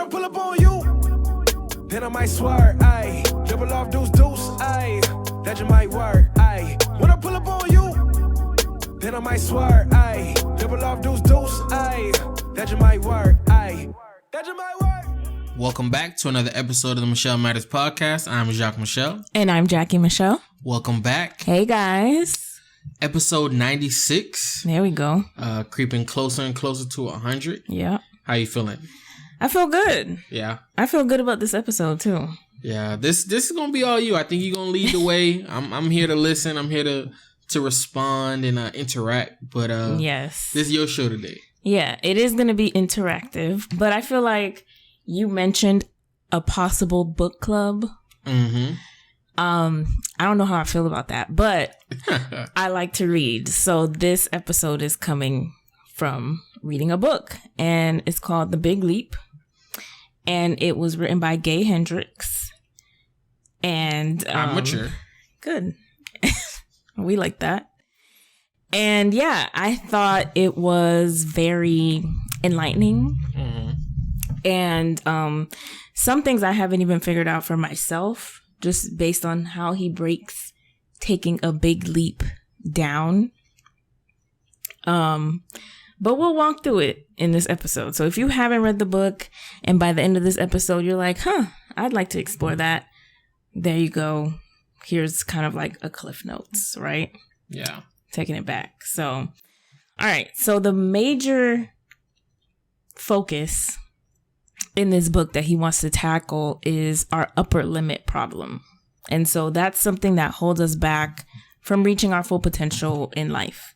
I pull up on you, then I might swear, ayy. Double off deuce, ayy. That you might work, ayy. When I pull up on you, then I might swear, ayy. Double off deuce, ayy. That you might work, ayy. That you might work. Welcome back to another episode of the Michel Matters Podcast. I'm Jacques Michel. And I'm Jackie Michelle. Welcome back. Hey, guys. Episode 96. There we go. Creeping closer and closer to 100. Yeah. How you feeling? I feel good. Yeah. I feel good about this episode, too. Yeah. This is going to be all you. I think you're going to lead the way. I'm here to listen. I'm here to respond and interact. But yes, this is your show today. Yeah, it is going to be interactive. But I feel like you mentioned a possible book club. Mm-hmm. I don't know how I feel about that, but I like to read. So this episode is coming from reading a book, and it's called The Big Leap, and it was written by Gay Hendricks. And I'm mature. Good. We like that. And yeah, I thought it was very enlightening. Mm-hmm. And some things I haven't even figured out for myself, just based on how he breaks taking a big leap down. But we'll walk through it in this episode. So if you haven't read the book and by the end of this episode, you're like, I'd like to explore that. There you go. Here's kind of like a Cliff Notes, right? Yeah. Taking it back. So, all right. So the major focus in this book that he wants to tackle is our upper limit problem. And so that's something that holds us back from reaching our full potential in life.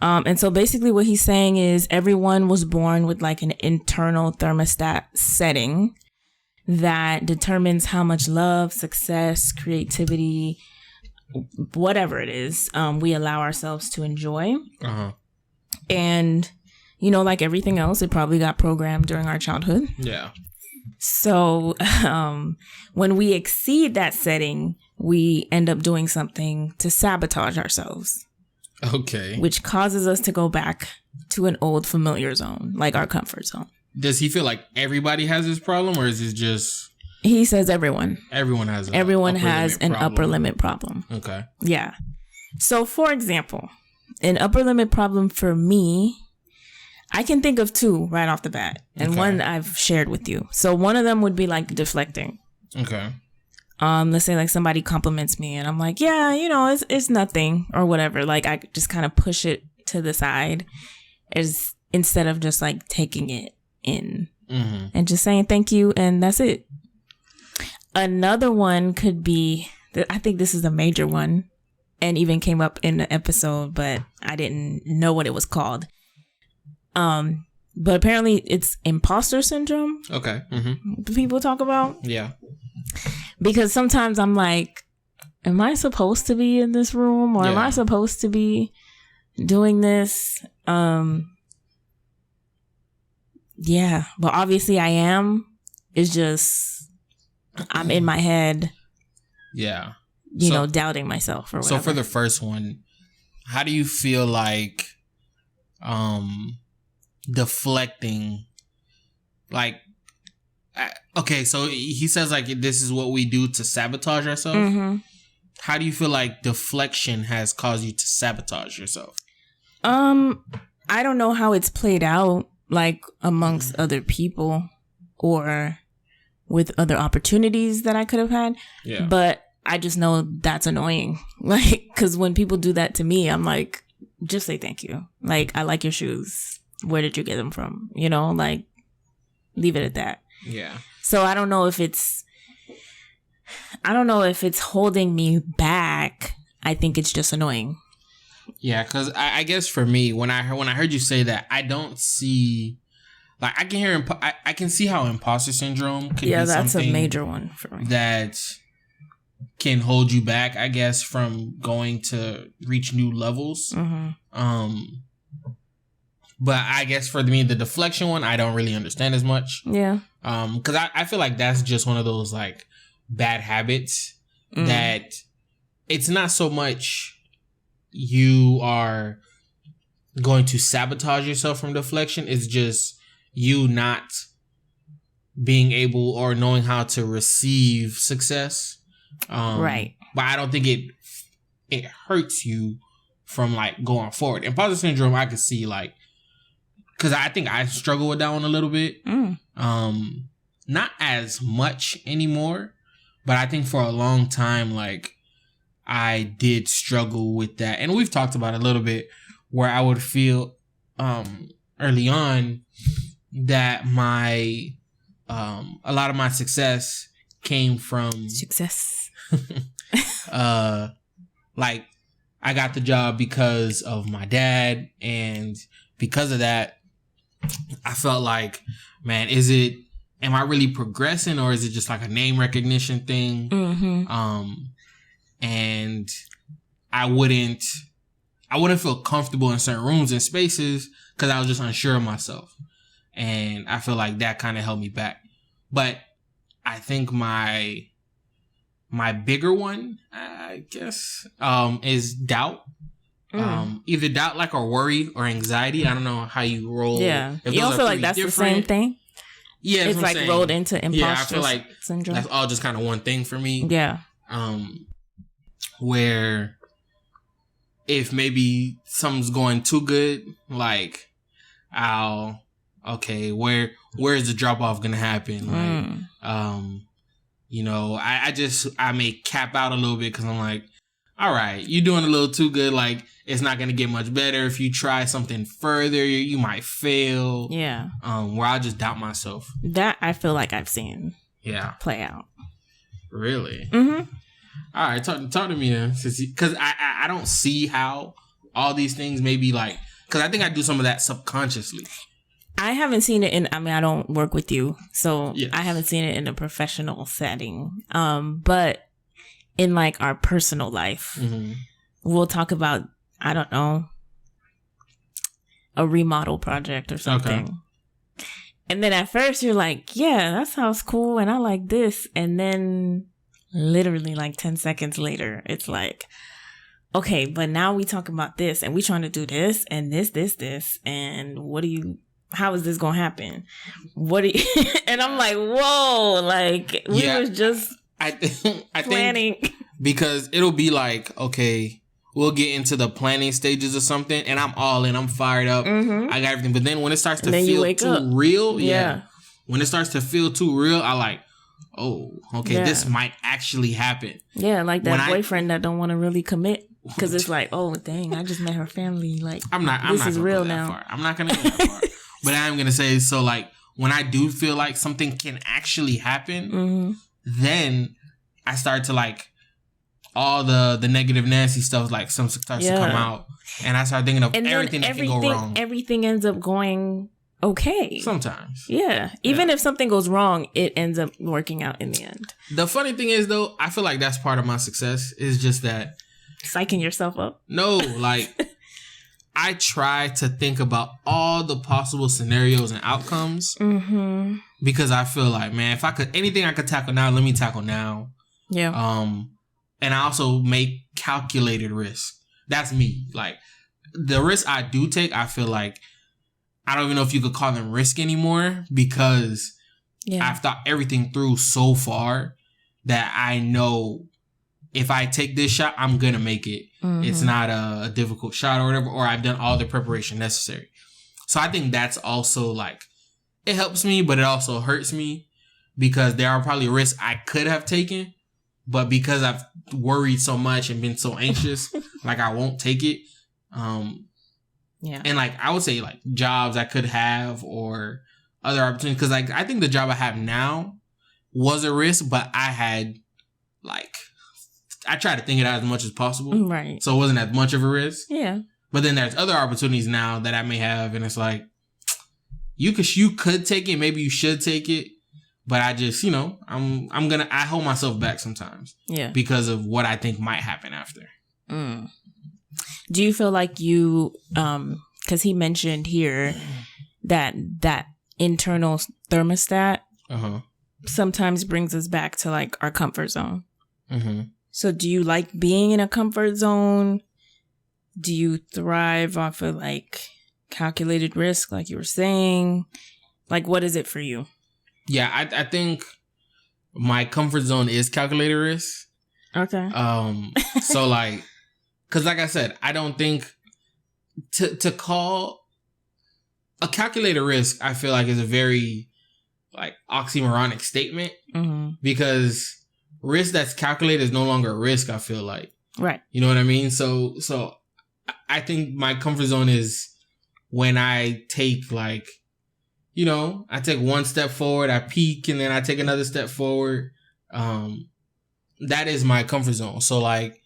And so basically what he's saying is everyone was born with like an internal thermostat setting that determines how much love, success, creativity, whatever it is, we allow ourselves to enjoy. Uh-huh. And, you know, like everything else, it probably got programmed during our childhood. Yeah. So when we exceed that setting, we end up doing something to sabotage ourselves. Okay. Which causes us to go back to an old familiar zone, like our comfort zone. Does he feel like everybody has this problem, or is it just... He says everyone. Everyone has an upper limit problem. Okay. Yeah. So, for example, an upper limit problem for me, I can think of two right off the bat. And one I've shared with you. So one of them would be like deflecting. Okay. Let's say like somebody compliments me and I'm like, yeah, you know, it's nothing or whatever. Like I just kind of push it to the side instead of just like taking it in and just saying thank you. And that's it. Another one could be, I think this is a major one and even came up in the episode, but I didn't know what it was called. But apparently it's Impostor Syndrome. Okay. Mm-hmm. People talk about. Yeah. Because sometimes I'm like, am I supposed to be in this room or am I supposed to be doing this? Yeah, but obviously I am. It's just, I'm in my head. Yeah. You know, doubting myself or whatever. So for the first one, how do you feel like deflecting, like, okay, so he says like this is what we do to sabotage ourselves. Mm-hmm. How do you feel like deflection has caused you to sabotage yourself? I don't know how it's played out, like amongst other people or with other opportunities that I could have had. Yeah. But I just know that's annoying. Like, because when people do that to me, I'm like, just say thank you. Like, I like your shoes. Where did you get them from? You know, like, leave it at that. Yeah. So I don't know if it's holding me back. I think it's just annoying. Yeah, because I guess for me, when I heard you say that, I don't see, like, I can see how imposter syndrome could be something. Yeah, that's a major one for me. That can hold you back, I guess, from going to reach new levels. Mm-hmm. But I guess for me, the deflection one, I don't really understand as much. Yeah. Because I feel like that's just one of those like bad habits that it's not so much you are going to sabotage yourself from deflection. It's just you not being able or knowing how to receive success. Right. But I don't think it hurts you from like going forward. Impostor syndrome, I could see like, because I think I struggle with that one a little bit. Not as much anymore, but I think for a long time, like I did struggle with that. And we've talked about it a little bit where I would feel early on that a lot of my success came from like I got the job because of my dad, and because of that I felt like, man, am I really progressing, or is it just like a name recognition thing? And I wouldn't feel comfortable in certain rooms and spaces because I was just unsure of myself. And I feel like that kind of held me back. But I think my bigger one, I guess, is doubt. Either doubt, like, or worry or anxiety. I don't know how you roll. Yeah. You don't feel like that's the same thing? Yeah. It's like rolled into impostor syndrome. That's all just kind of one thing for me. Yeah. Where if maybe something's going too good, like where is the drop off gonna happen? Like, you know, I may cap out a little bit because I'm like, all right, you're doing a little too good. Like, it's not gonna get much better. If you try something further, you might fail. Yeah. Where I'll just doubt myself. That I feel like I've seen. Yeah. Play out. Really? Mm-hmm. All right, talk to me then, because I don't see how all these things maybe like, because I think I do some of that subconsciously. I haven't seen it I don't work with you, so yes. I haven't seen it in a professional setting. But in like our personal life, we'll talk about, I don't know, a remodel project or something. Okay. And then at first you're like, yeah, that sounds cool and I like this. And then literally like 10 seconds later, it's like, okay, but now we talk about this and we trying to do this and this. And how is this going to happen? And I'm like, whoa, like we was just I planning. Think because it'll be like, okay, we'll get into the planning stages or something and I'm all in, I'm fired up. I got everything. But then when it starts to feel too real, when it starts to feel too real, I like, oh, okay, this might actually happen. Yeah, like that boyfriend that don't want to really commit because it's like, oh, dang, I just met her family. Like, this is real now. Far. I'm not going to go that far. But I am going to say, so like, when I do feel like something can actually happen, then I start to like, all the negative Nancy stuff, like some starts to come out. And I start thinking of everything that can go wrong. Everything ends up going okay. Sometimes. Yeah. Even if something goes wrong, it ends up working out in the end. The funny thing is, though, I feel like that's part of my success. Is just that. Psyching yourself up? No, like, I try to think about all the possible scenarios and outcomes. Because I feel like, man, if anything I could tackle now, let me tackle now. Yeah. And I also make calculated risk. That's me. Like, the risks I do take, I feel like, I don't even know if you could call them risk anymore because I've thought everything through so far that I know if I take this shot, I'm going to make it. It's not a difficult shot or whatever, or I've done all the preparation necessary. So I think that's also like, it helps me, but it also hurts me because there are probably risks I could have taken. But because I've worried so much and been so anxious, like I won't take it. And like I would say like jobs I could have or other opportunities. Because like I think the job I have now was a risk, but I tried to think it out as much as possible. Right. So it wasn't as much of a risk. Yeah. But then there's other opportunities now that I may have, and it's like you could take it, maybe you should take it. But I just, you know, I hold myself back sometimes. Yeah. Because of what I think might happen after. Do you feel like you, because he mentioned here that internal thermostat sometimes brings us back to like our comfort zone. So do you like being in a comfort zone? Do you thrive off of like calculated risk, like you were saying? Like, what is it for you? Yeah, I think my comfort zone is calculated risk. Okay. So like, because like I said, I don't think to call a calculated risk, I feel like is a very like oxymoronic statement, because risk that's calculated is no longer a risk. I feel like, right. You know what I mean? So I think my comfort zone is when I take like, you know, I take one step forward, I peak, and then I take another step forward. That is my comfort zone. So like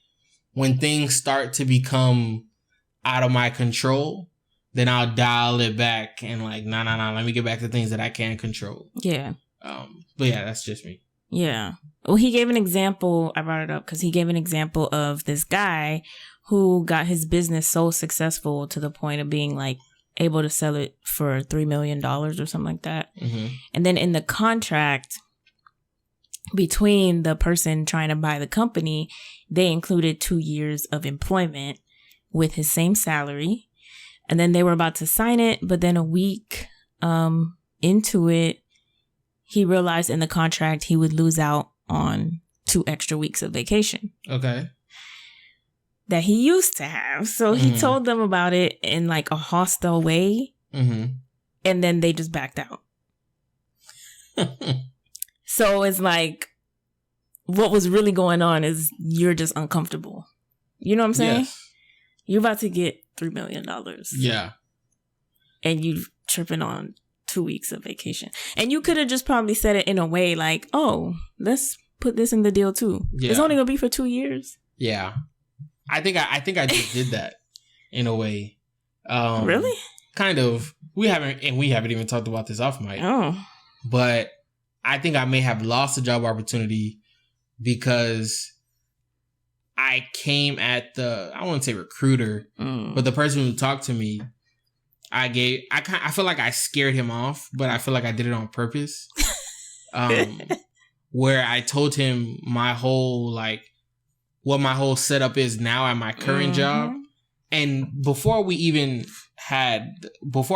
when things start to become out of my control, then I'll dial it back and like, nah, let me get back to things that I can control. Yeah. But yeah, that's just me. Yeah. Well, he gave an example. I brought it up because he gave an example of this guy who got his business so successful to the point of being like able to sell it for $3 million or something like that. And then in the contract between the person trying to buy the company, they included 2 years of employment with his same salary. And then they were about to sign it, but then a week into it, he realized in the contract he would lose out on 2 extra weeks of vacation. Okay. That he used to have. So he told them about it in like a hostile way. And then they just backed out. So it's like, what was really going on is you're just uncomfortable. You know what I'm saying? Yes. You're about to get $3 million. Yeah. And you tripping on 2 weeks of vacation. And you could have just probably said it in a way like, oh, let's put this in the deal too. Yeah. It's only going to be for 2 years. Yeah. I think I just did that in a way. Really? Kind of. We haven't even talked about this off mic. Oh. But I think I may have lost a job opportunity because I came at I wouldn't say recruiter, but the person who talked to me, I feel like I scared him off, but I feel like I did it on purpose. Where I told him my whole, like, what my whole setup is now at my current job. And before I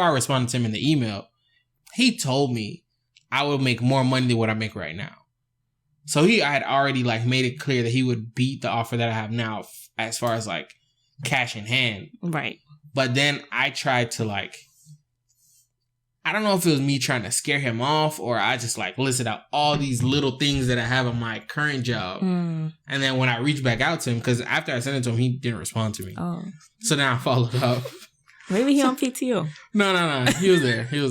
responded to him in the email, he told me I would make more money than what I make right now. So I had already like made it clear that he would beat the offer that I have now as far as like cash in hand. Right. But then I tried to like, I don't know if it was me trying to scare him off or I just like listed out all these little things that I have on my current job. And then when I reached back out to him, because after I sent it to him, he didn't respond to me. Oh. So then I followed up. Maybe he on PTO. No. He was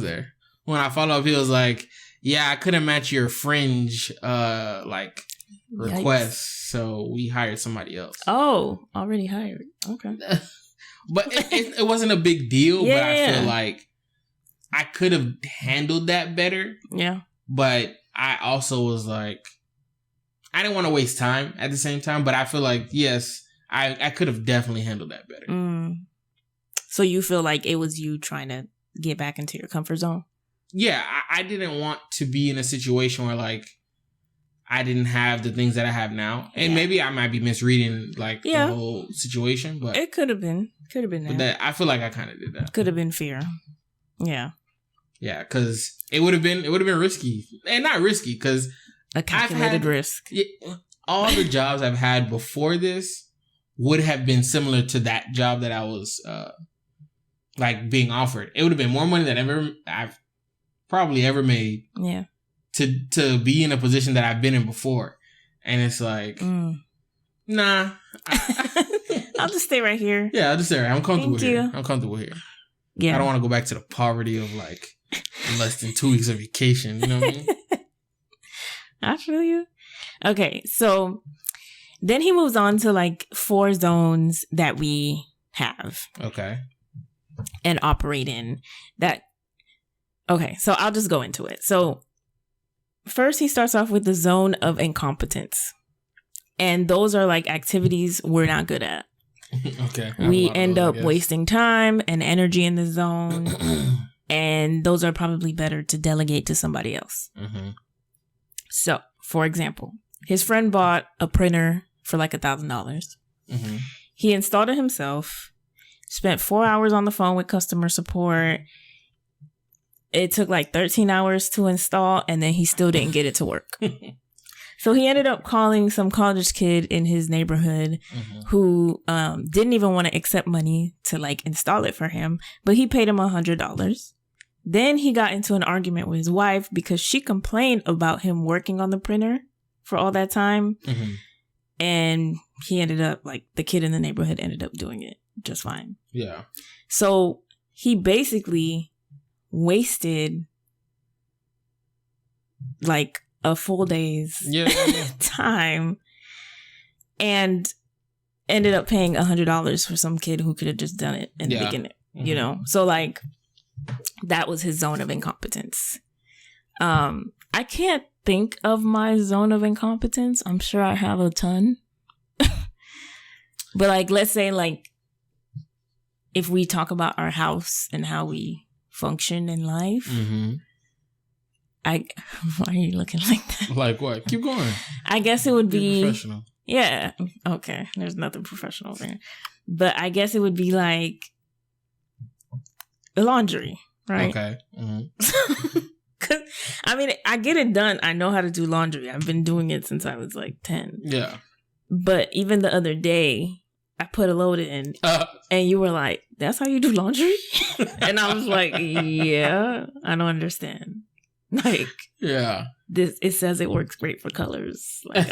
there. When I followed up, he was like, yeah, I couldn't match your fringe request, so we hired somebody else. Oh, already hired. Okay. But it wasn't a big deal, but I feel like I could have handled that better. Yeah. But I also was like, I didn't want to waste time at the same time, but I feel like, yes, I could have definitely handled that better. So you feel like it was you trying to get back into your comfort zone? Yeah, I didn't want to be in a situation where like I didn't have the things that I have now. And maybe I might be misreading like the whole situation, but it could have been that. I feel like I kind of did that. Could have been fear. Yeah. Yeah, because it would have been risky. And not risky, because a calculated risk. All the jobs I've had before this would have been similar to that job that I was like being offered. It would have been more money than I've probably ever made. Yeah. To be in a position that I've been in before. And it's like, nah. I'll just stay right here. Yeah, I'll just stay right here. I'm comfortable here. Yeah. I don't want to go back to the poverty of like less than 2 weeks of vacation. You know what I mean? I feel you. Okay, so then he moves on to like 4 zones that we have. Okay. And operate in that. Okay, so I'll just go into it. So first he starts off with the zone of incompetence. And those are like activities we're not good at. Okay. We end up wasting time and energy in the zone. And those are probably better to delegate to somebody else. So, for example, his friend bought a printer for like $1,000. He installed it himself, spent 4 hours on the phone with customer support, it took like 13 hours to install, and then he still didn't get it to work. So he ended up calling some college kid in his neighborhood who didn't even want to accept money to like install it for him, but he paid him $100. Then he got into an argument with his wife because she complained about him working on the printer for all that time. And he ended up, like, the kid in the neighborhood ended up doing it just fine. Yeah. So he basically wasted like a full day's time and ended up paying $100 for some kid who could have just done it in the beginning, you know? So like that was his zone of incompetence. I can't think of my zone of incompetence. I'm sure I have a ton. But like, let's say like, if we talk about our house and how we function in life, why are you looking like that? Like what? Keep going. I guess it would be professional. Yeah. Okay. There's nothing professional there. But I guess it would be like laundry, right? Okay. Cause I mean, I get it done. I know how to do laundry. I've been doing it since I was like 10. Yeah. But even the other day, I put a load in and you were like, that's how you do laundry? And I was like, yeah, I don't understand. Like, yeah, it says it works great for colors. Like,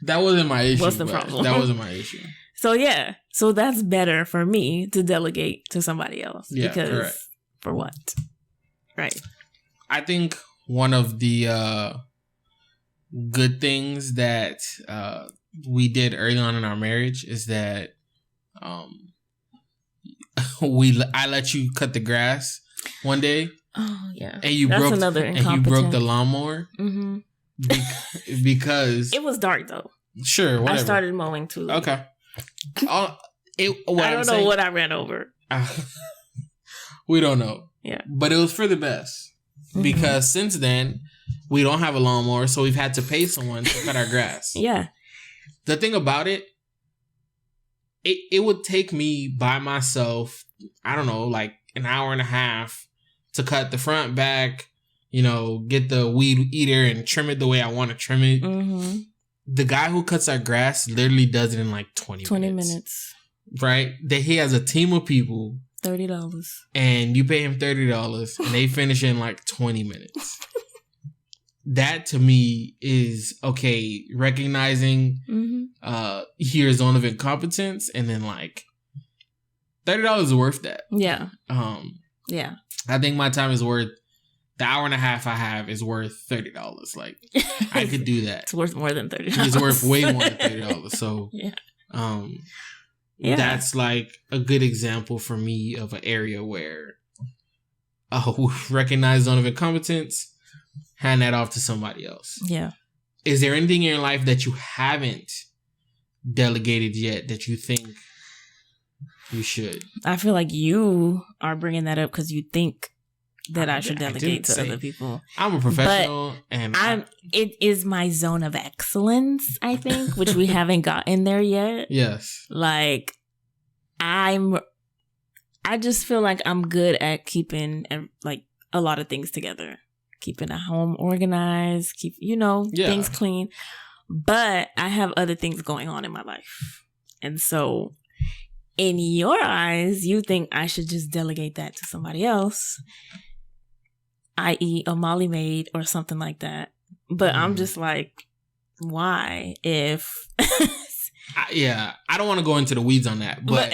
that wasn't my issue. What's the problem? That wasn't my issue. So yeah, so that's better for me to delegate to somebody else. Yeah, because correct. For what? Right. I think one of the good things that we did early on in our marriage is that I let you cut the grass one day. Oh yeah, and you That's broke another and you broke the lawnmower because it was dark though. Sure, whatever. I started mowing too late. Okay. I don't know what I ran over. We don't know. Yeah, but it was for the best because since then we don't have a lawnmower, so we've had to pay someone to cut our grass. Yeah. The thing about it would take me by myself, I don't know, like an hour and a half to cut the front, back, get the weed eater and trim it the way I want to trim it. The guy who cuts our grass literally does it in like 20 minutes. Right? That he has a team of people. $30. And you pay him $30 and they finish in like 20 minutes. That to me is okay, recognizing your zone of incompetence, and then like $30 is worth that. Yeah. Yeah. I think my time is worth the hour and a half I have is worth $30. Like I could do that. It's worth more than $30. It's worth way more than $30. So that's like a good example for me of an area where recognize zone of incompetence, hand that off to somebody else. Yeah. Is there anything in your life that you haven't delegated yet that you think you should? I feel like you are bringing that up because you think that I should delegate to other people. I'm a professional, and it is my zone of excellence, I think, which we haven't gotten there yet. Yes. Like, I just feel like I'm good at keeping like a lot of things together. Keeping a home organized, things clean. But I have other things going on in my life. And so in your eyes, you think I should just delegate that to somebody else, i.e. a Molly maid or something like that. But I'm just like, why? If... I don't want to go into the weeds on that, but...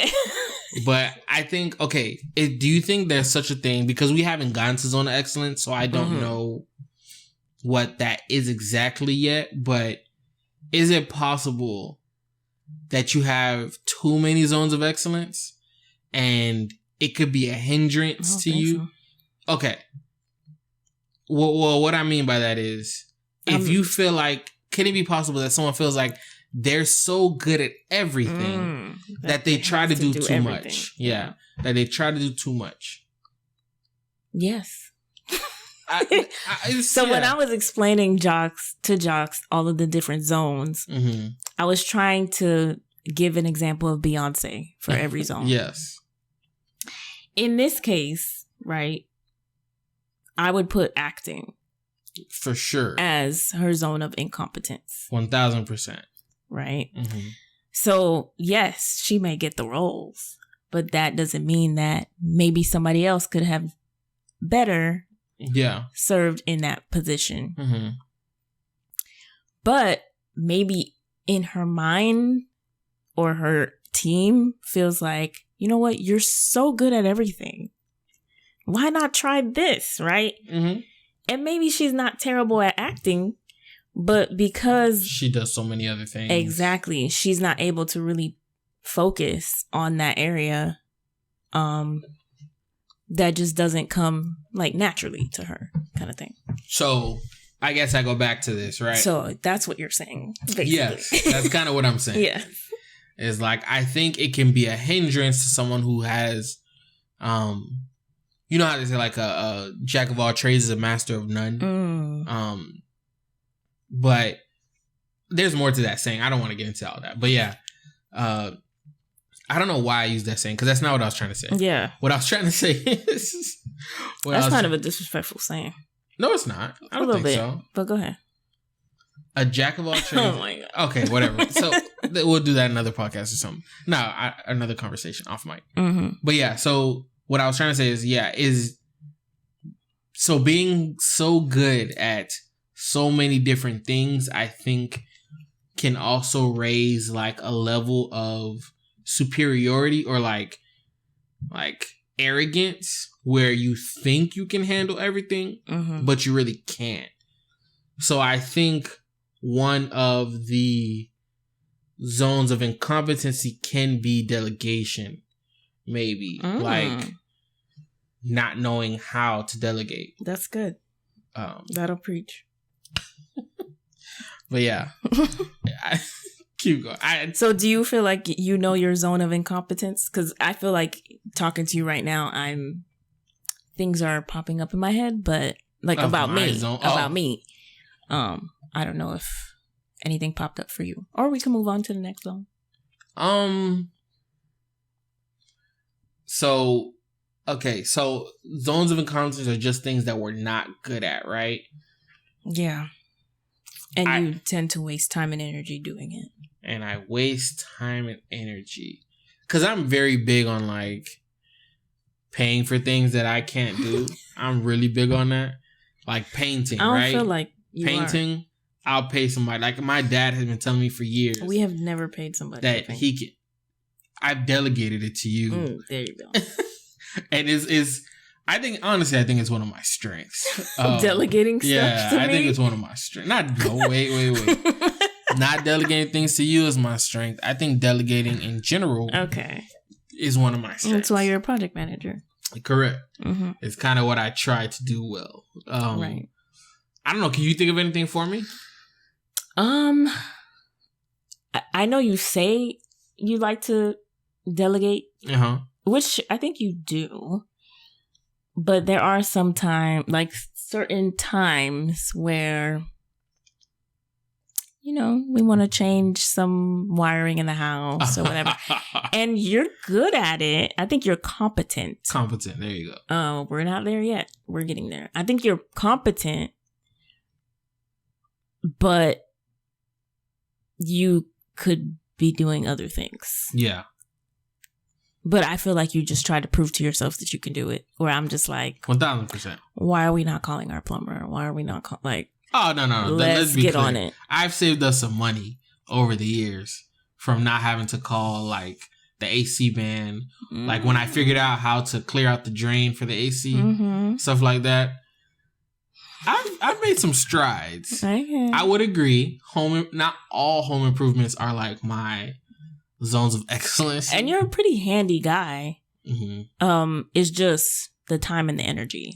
But I think, okay, do you think there's such a thing? Because we haven't gotten to Zone of Excellence, so I don't know what that is exactly yet. But is it possible that you have too many zones of excellence and it could be a hindrance to you? So. Okay. Well, what I mean by that is, if you feel like, can it be possible that someone feels like they're so good at everything that they try to do too much? Yeah. That they try to do too much. Yes. When I was explaining to jocks all of the different zones, I was trying to give an example of Beyonce for every zone. Yes. In this case, right, I would put acting for sure as her zone of incompetence. 1000%. Right? Mm-hmm. So, yes, she may get the roles, but that doesn't mean that maybe somebody else could have better served in that position. Mm-hmm. But maybe in her mind or her team feels like, you know what, you're so good at everything. Why not try this, right? Mm-hmm. And maybe she's not terrible at acting, but because she does so many other things. Exactly. She's not able to really focus on that area. That just doesn't come like naturally to her, kind of thing. So I guess I go back to this, right? So that's what you're saying, basically. Yes, that's kind of what I'm saying. Yeah. It's like, I think it can be a hindrance to someone who has, you know how they say like a jack of all trades is a master of none. But there's more to that saying. I don't want to get into all that. But yeah, I don't know why I used that saying, because that's not what I was trying to say. Yeah. What I was trying to say is... That's kind of a disrespectful saying. No, it's not. I don't think so. But go ahead. A jack of all trades. Oh my God. Okay, whatever. So we'll do that in another podcast or something. No, another conversation off mic. Mm-hmm. But yeah, so what I was trying to say is so being so good at so many different things, I think can also raise like a level of superiority or like arrogance where you think you can handle everything, but you really can't. So I think one of the zones of incompetency can be delegation, maybe like not knowing how to delegate. That's good. That'll preach. But yeah, keep going. So do you feel like you know your zone of incompetence? Because I feel like talking to you right now, things are popping up in my head, but like about me. I don't know if anything popped up for you, or we can move on to the next zone. So zones of incompetence are just things that we're not good at, right? Yeah. And you tend to waste time and energy doing it. And I waste time and energy because I'm very big on like paying for things that I can't do. I'm really big on that. Like painting, right? I don't feel like painting. I'll pay somebody. Like my dad has been telling me for years. We have never paid somebody that he can. I've delegated it to you. There you go. And I think it's one of my strengths. Delegating stuff to me? I think it's one of my strengths. Wait. Not delegating things to you is my strength. I think delegating in general is one of my strengths. That's why you're a project manager. Correct. Mm-hmm. It's kind of what I try to do well. Right. I don't know. Can you think of anything for me? I know you say you like to delegate, which I think you do. But there are certain times where, we want to change some wiring in the house or whatever. And you're good at it. I think you're competent. Competent. There you go. Oh, we're not there yet. We're getting there. I think you're competent, but you could be doing other things. Yeah. But I feel like you just try to prove to yourself that you can do it. Where I'm just like, 1000%. Why are we not calling our plumber? Why are we not Oh, no. Let's get clear on it. I've saved us some money over the years from not having to call like the AC man. Mm-hmm. Like when I figured out how to clear out the drain for the AC, stuff like that. I've made some strides. Okay. I would agree. Not all home improvements are like my zones of excellence. And you're a pretty handy guy. Mm-hmm. It's just the time and the energy.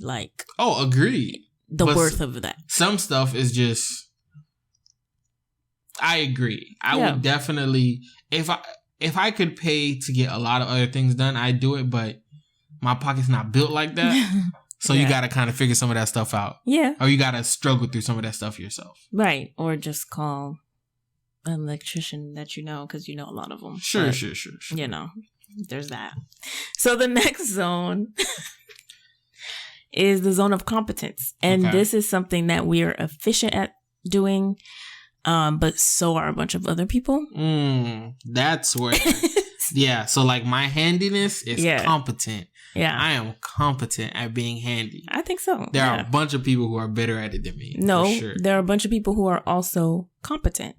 Agreed. The worth of that. Some stuff is just... I agree. I would definitely... If I could pay to get a lot of other things done, I'd do it, but my pocket's not built like that. So you got to kind of figure some of that stuff out. Yeah. Or you got to struggle through some of that stuff yourself. Right. Or just call an electrician that because you know a lot of them. Sure. There's that. So the next zone is the zone of competence. And this is something that we are efficient at doing, but so are a bunch of other people. That's where... Yeah, so like my handiness is competent. Yeah. I am competent at being handy. I think so. There are a bunch of people who are better at it than me. No, for sure. There are a bunch of people who are also competent.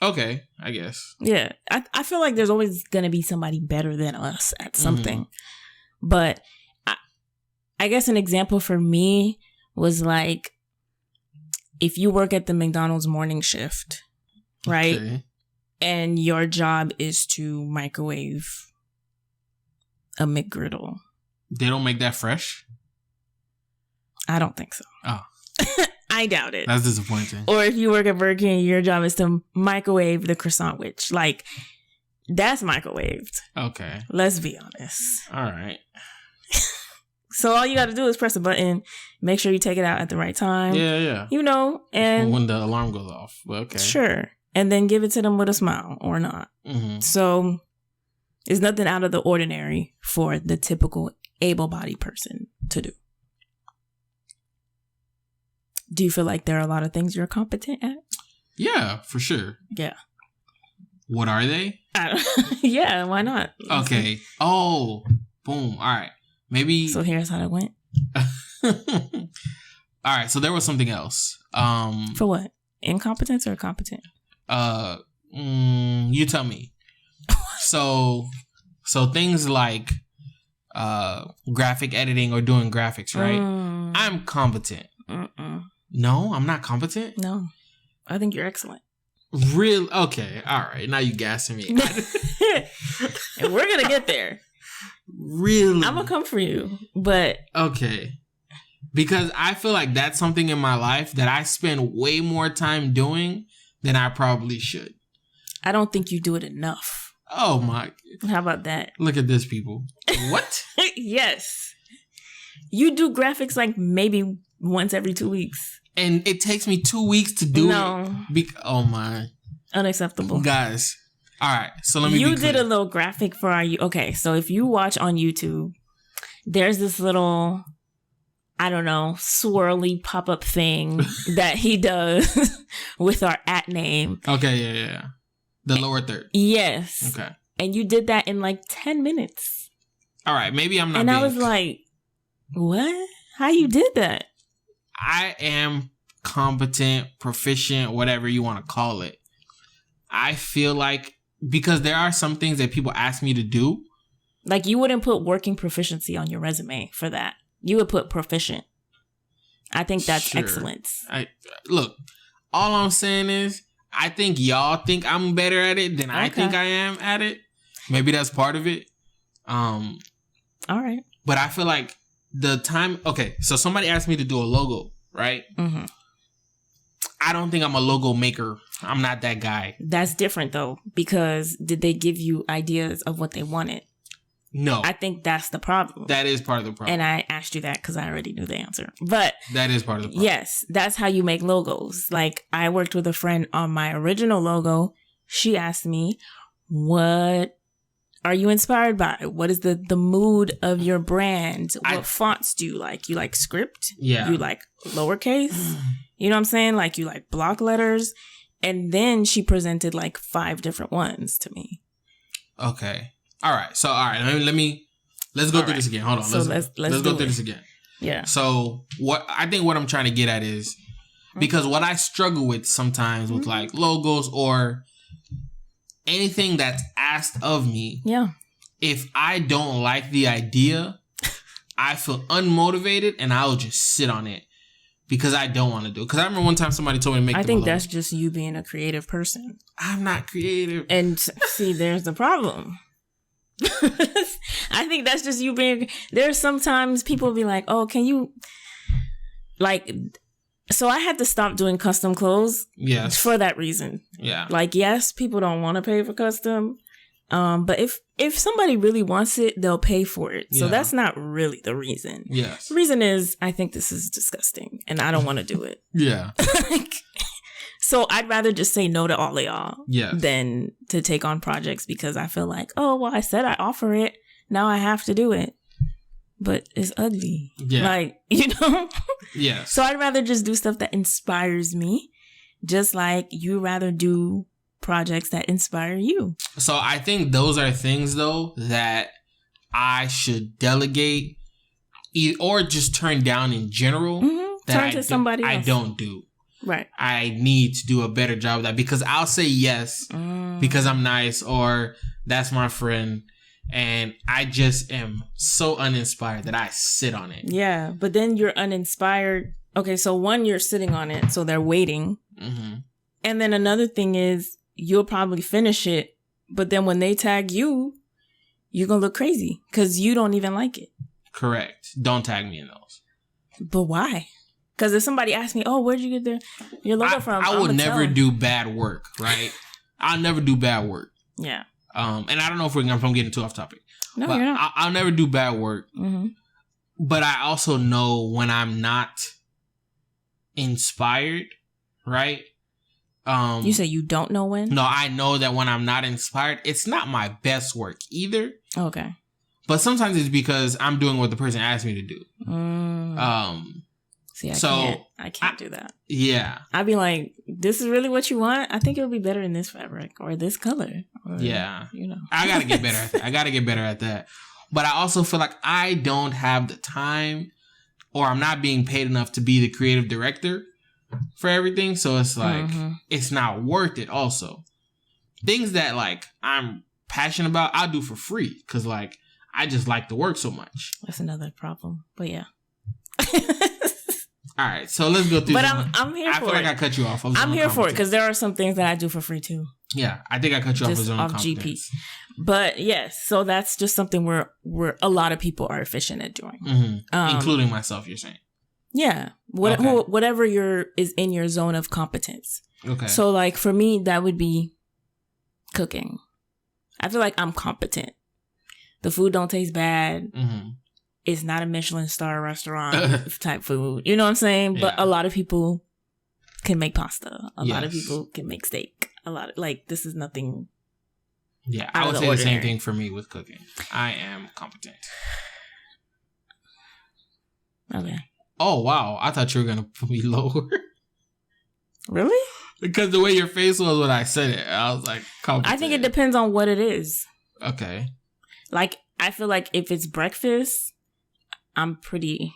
Okay, I guess. Yeah. I feel like there's always going to be somebody better than us at something. But I guess an example for me was like, if you work at the McDonald's morning shift, right? Okay. And your job is to microwave a McGriddle. They don't make that fresh? I don't think so. Oh. I doubt it. That's disappointing. Or if you work at Burger King, your job is to microwave the croissant witch. Like, that's microwaved. Okay. Let's be honest. All right. So all you got to do is press a button, make sure you take it out at the right time. Yeah. You know, and... when the alarm goes off. Well, okay. Sure. And then give it to them with a smile or not. Mm-hmm. So it's nothing out of the ordinary for the typical able-bodied person to do. Do you feel like there are a lot of things you're competent at? Yeah, for sure. Yeah. What are they? Yeah, why not? Okay. Oh, boom. All right. Maybe. So here's how it went. All right. So there was something else. For what? Incompetence or competent? You tell me. So things like graphic editing or doing graphics, right? I'm competent. No, I'm not competent? No. I think you're excellent. Real? Okay. All right. Now you gassing me. And we're going to get there. Really? I'm going to come for you, but... Okay. Because I feel like that's something in my life that I spend way more time doing than I probably should. I don't think you do it enough. Oh my. How about that? Look at this, people. What? Yes. You do graphics like maybe once every 2 weeks. And it takes me 2 weeks to do it. Oh my. Unacceptable. Guys. All right. So let me You did a little graphic for our... Okay. So if you watch on YouTube, there's this little... I don't know, swirly pop-up thing that he does with our @name. Okay, yeah. The lower third. Yes. Okay. And you did that in like 10 minutes. All right, maybe I'm not. And I was like, what? How you did that? I am competent, proficient, whatever you want to call it. I feel like, because there are some things that people ask me to do. Like you wouldn't put working proficiency on your resume for that. You would put proficient. I think that's excellence. Look, all I'm saying is, I think y'all think I'm better at it than I think I am at it. Maybe that's part of it. All right. But I feel like the time... Okay, so somebody asked me to do a logo, right? Mm-hmm. I don't think I'm a logo maker. I'm not that guy. That's different, though, because did they give you ideas of what they wanted? No. I think that's the problem. That is part of the problem. And I asked you that because I already knew the answer. But that is part of the problem. Yes, that's how you make logos. Like, I worked with a friend on my original logo. She asked me, what are you inspired by? What is the mood of your brand? What fonts do you like? You like script? Yeah. You like lowercase? You know what I'm saying? Like, you like block letters? And then she presented like 5 different ones to me. Okay. All right. So, all right. Let's go through this again. Hold on. So let's go through this again. Yeah. So what I'm trying to get at is, because what I struggle with sometimes with like logos or anything that's asked of me. Yeah. If I don't like the idea, I feel unmotivated and I'll just sit on it because I don't want to do it. Because I remember one time somebody told me to make. I think that's just you being a creative person. I'm not creative. And see, there's the problem. I think that's just you being... There's sometimes people be like, oh, can you... Like... So I had to stop doing custom clothes. Yes. For that reason. Yeah. Like, yes, people don't want to pay for custom. But if somebody really wants it, they'll pay for it. So that's not really the reason. Yes. The reason is, I think this is disgusting and I don't want to do it. Yeah. So I'd rather just say no to all of y'all than to take on projects because I feel like, oh, well, I said I offer it. Now I have to do it. but it's ugly. Yeah. Like, you know? Yeah. So I'd rather just do stuff that inspires me, just like you rather do projects that inspire you. So I think those are things, though, that I should delegate or just turn down in general. That turn to somebody else. I don't do. Right. I need to do a better job of that because I'll say yes because I'm nice or that's my friend. And I just am so uninspired that I sit on it. Yeah. But then you're uninspired. Okay. So one, you're sitting on it. So they're waiting. Mm-hmm. And then another thing is you'll probably finish it. But then when they tag you, you're going to look crazy because you don't even like it. Correct. Don't tag me in those. But why? Because if somebody asks me, oh, where'd you get your logo from? I will never do bad work, right? I'll never do bad work. Yeah. And I don't know if I'm getting too off topic. No, but you're not. I'll never do bad work. Mm-hmm. But I also know when I'm not inspired, right? You say you don't know when? No, I know that when I'm not inspired, it's not my best work either. Okay. But sometimes it's because I'm doing what the person asked me to do. See, I can't do that. Yeah. I'd be like, this is really what you want? I think it would be better in this fabric or this color. Or, yeah. You know. I got to get better at that. But I also feel like I don't have the time or I'm not being paid enough to be the creative director for everything. So it's like, it's not worth it also. Things that like I'm passionate about, I'll do for free because like I just like the work so much. That's another problem. But yeah. All right, so let's go through. But I'm here for it. I feel like I cut you off. I'm here for it because there are some things that I do for free too. Yeah, I think I cut you off with Zone of GP. Competence. But yes, so that's just something where a lot of people are efficient at doing, including myself. You're saying, yeah, whatever is in your zone of competence. Okay. So like for me, that would be cooking. I feel like I'm competent. The food don't taste bad. Mm-hmm. It's not a Michelin star restaurant type food. You know what I'm saying? Yeah. But a lot of people can make pasta. A lot of people can make steak. This is nothing. Yeah, I would say the same thing for me with cooking. I am competent. Okay. Oh, wow. I thought you were going to put me lower. Really? Because the way your face was when I said it, I was like, competent. I think it depends on what it is. Okay. Like, I feel like if it's breakfast, I'm pretty.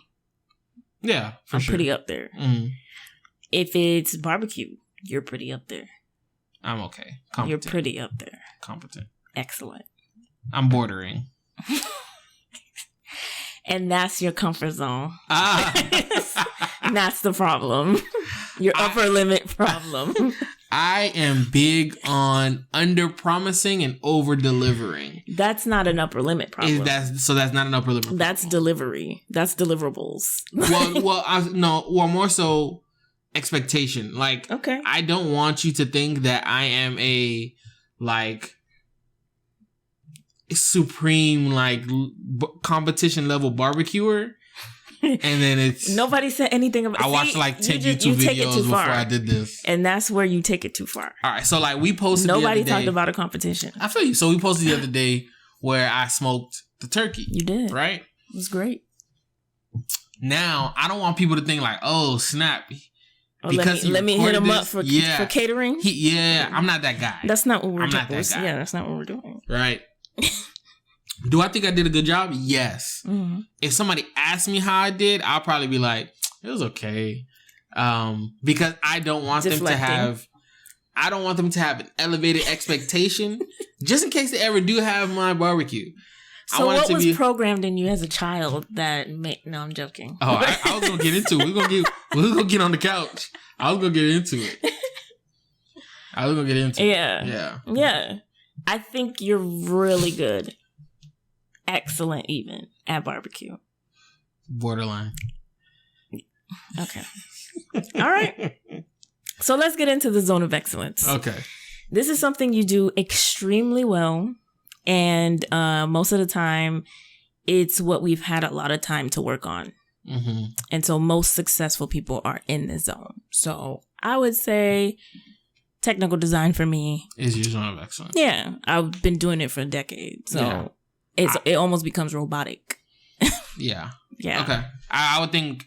Yeah, I'm pretty up there. Mm-hmm. If it's barbecue, you're pretty up there. I'm okay. Competent. You're pretty up there. Competent. Excellent. I'm bordering. And that's your comfort zone. And that's the problem. Your upper limit problem. I am big on under-promising and over-delivering. That's not an upper limit problem. So that's not an upper limit problem. That's delivery. That's deliverables. More so expectation. Like, okay. I don't want you to think that I am a, like, supreme, like, competition level barbecuer. And then it's... Nobody said anything about... I watched like 10 YouTube videos before I did this. And that's where you take it too far. All right. So like we posted Nobody talked about a competition. I feel you. So we posted the other day where I smoked the turkey. You did. Right? It was great. Now, I don't want people to think like, oh, snap. Because let me hit him up for catering? I'm not that guy. That's not what we're doing. Yeah, that's not what we're doing. Right. Do I think I did a good job? Yes. Mm-hmm. If somebody asked me how I did, I'll probably be like, it was okay. Because I don't want them to have an elevated expectation just in case they ever do have my barbecue. So what was programmed in you as a child that made... No, I'm joking. Oh, I was going to get into it. We're going to get on the couch. I was going to get into it. Yeah. I think you're really good. Excellent even at barbecue. Borderline. Okay. All right. So let's get into the zone of excellence. Okay. This is something you do extremely well. And most of the time, it's what we've had a lot of time to work on. Mm-hmm. And so most successful people are in this zone. So I would say technical design for me is your zone of excellence. Yeah. I've been doing it for a decade. So it almost becomes robotic. Yeah. Yeah. Okay. I would think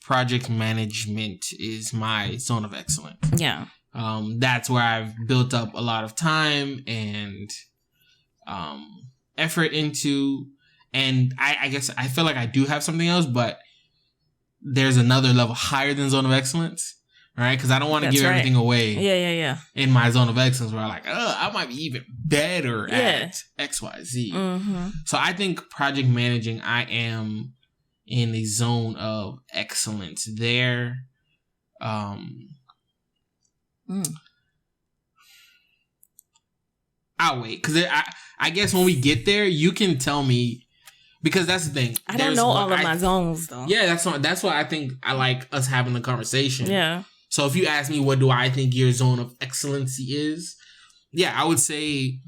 project management is my zone of excellence. Yeah. That's where I've built up a lot of time and effort into. And I guess I feel like I do have something else, but there's another level higher than zone of excellence, right? Because I don't want to give everything away. Yeah. In my zone of excellence, where I'm like, I might be even better at X, Y, Z. Mm-hmm. So I think project managing, I am in a zone of excellence there. I'll wait, because I guess when we get there, you can tell me. Because that's the thing. I don't know all of my zones, though. Yeah, that's why I think I like us having the conversation. Yeah. So if you ask me, what do I think your zone of excellency is? Yeah, I would say...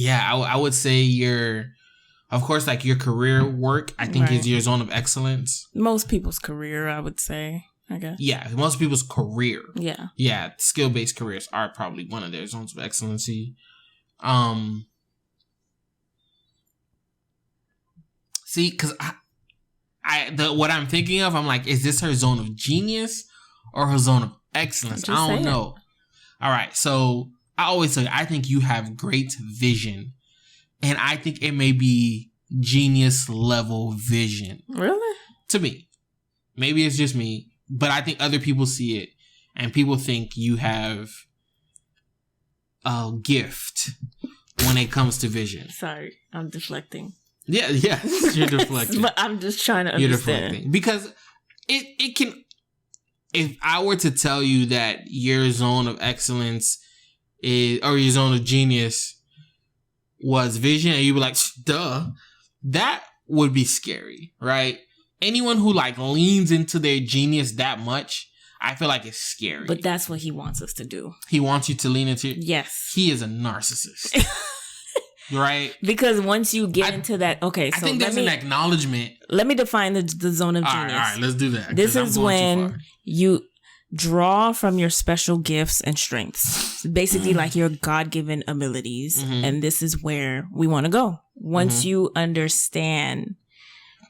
I would say your... Of course, like your career work, I think is your zone of excellence. Most people's career, I would say, I guess. Yeah, most people's career. Yeah. Yeah, skill-based careers are probably one of their zones of excellency. See, because what I'm thinking of, I'm like, is this her zone of genius or her zone of excellence? I don't know. All right, so I always say, I think you have great vision, and I think it may be genius level vision. Really? To me. Maybe it's just me, but I think other people see it, and people think you have a gift when it comes to vision. Sorry, I'm deflecting. Yeah, you're deflecting. But I'm just trying to understand. You're deflecting. Because it can... If I were to tell you that your zone of excellence is... Or your zone of genius was vision, and you'd be like, duh. That would be scary, right? Anyone who like leans into their genius that much, I feel like it's scary. But that's what he wants us to do. He wants you to lean into... Yes. He is a narcissist. Right? Because once you get into that, okay, so I think there's an acknowledgement. Let me define the zone of genius. All right, let's do that. This is when you draw from your special gifts and strengths. Basically like your God-given abilities. Mm-hmm. And this is where we want to go. Once you understand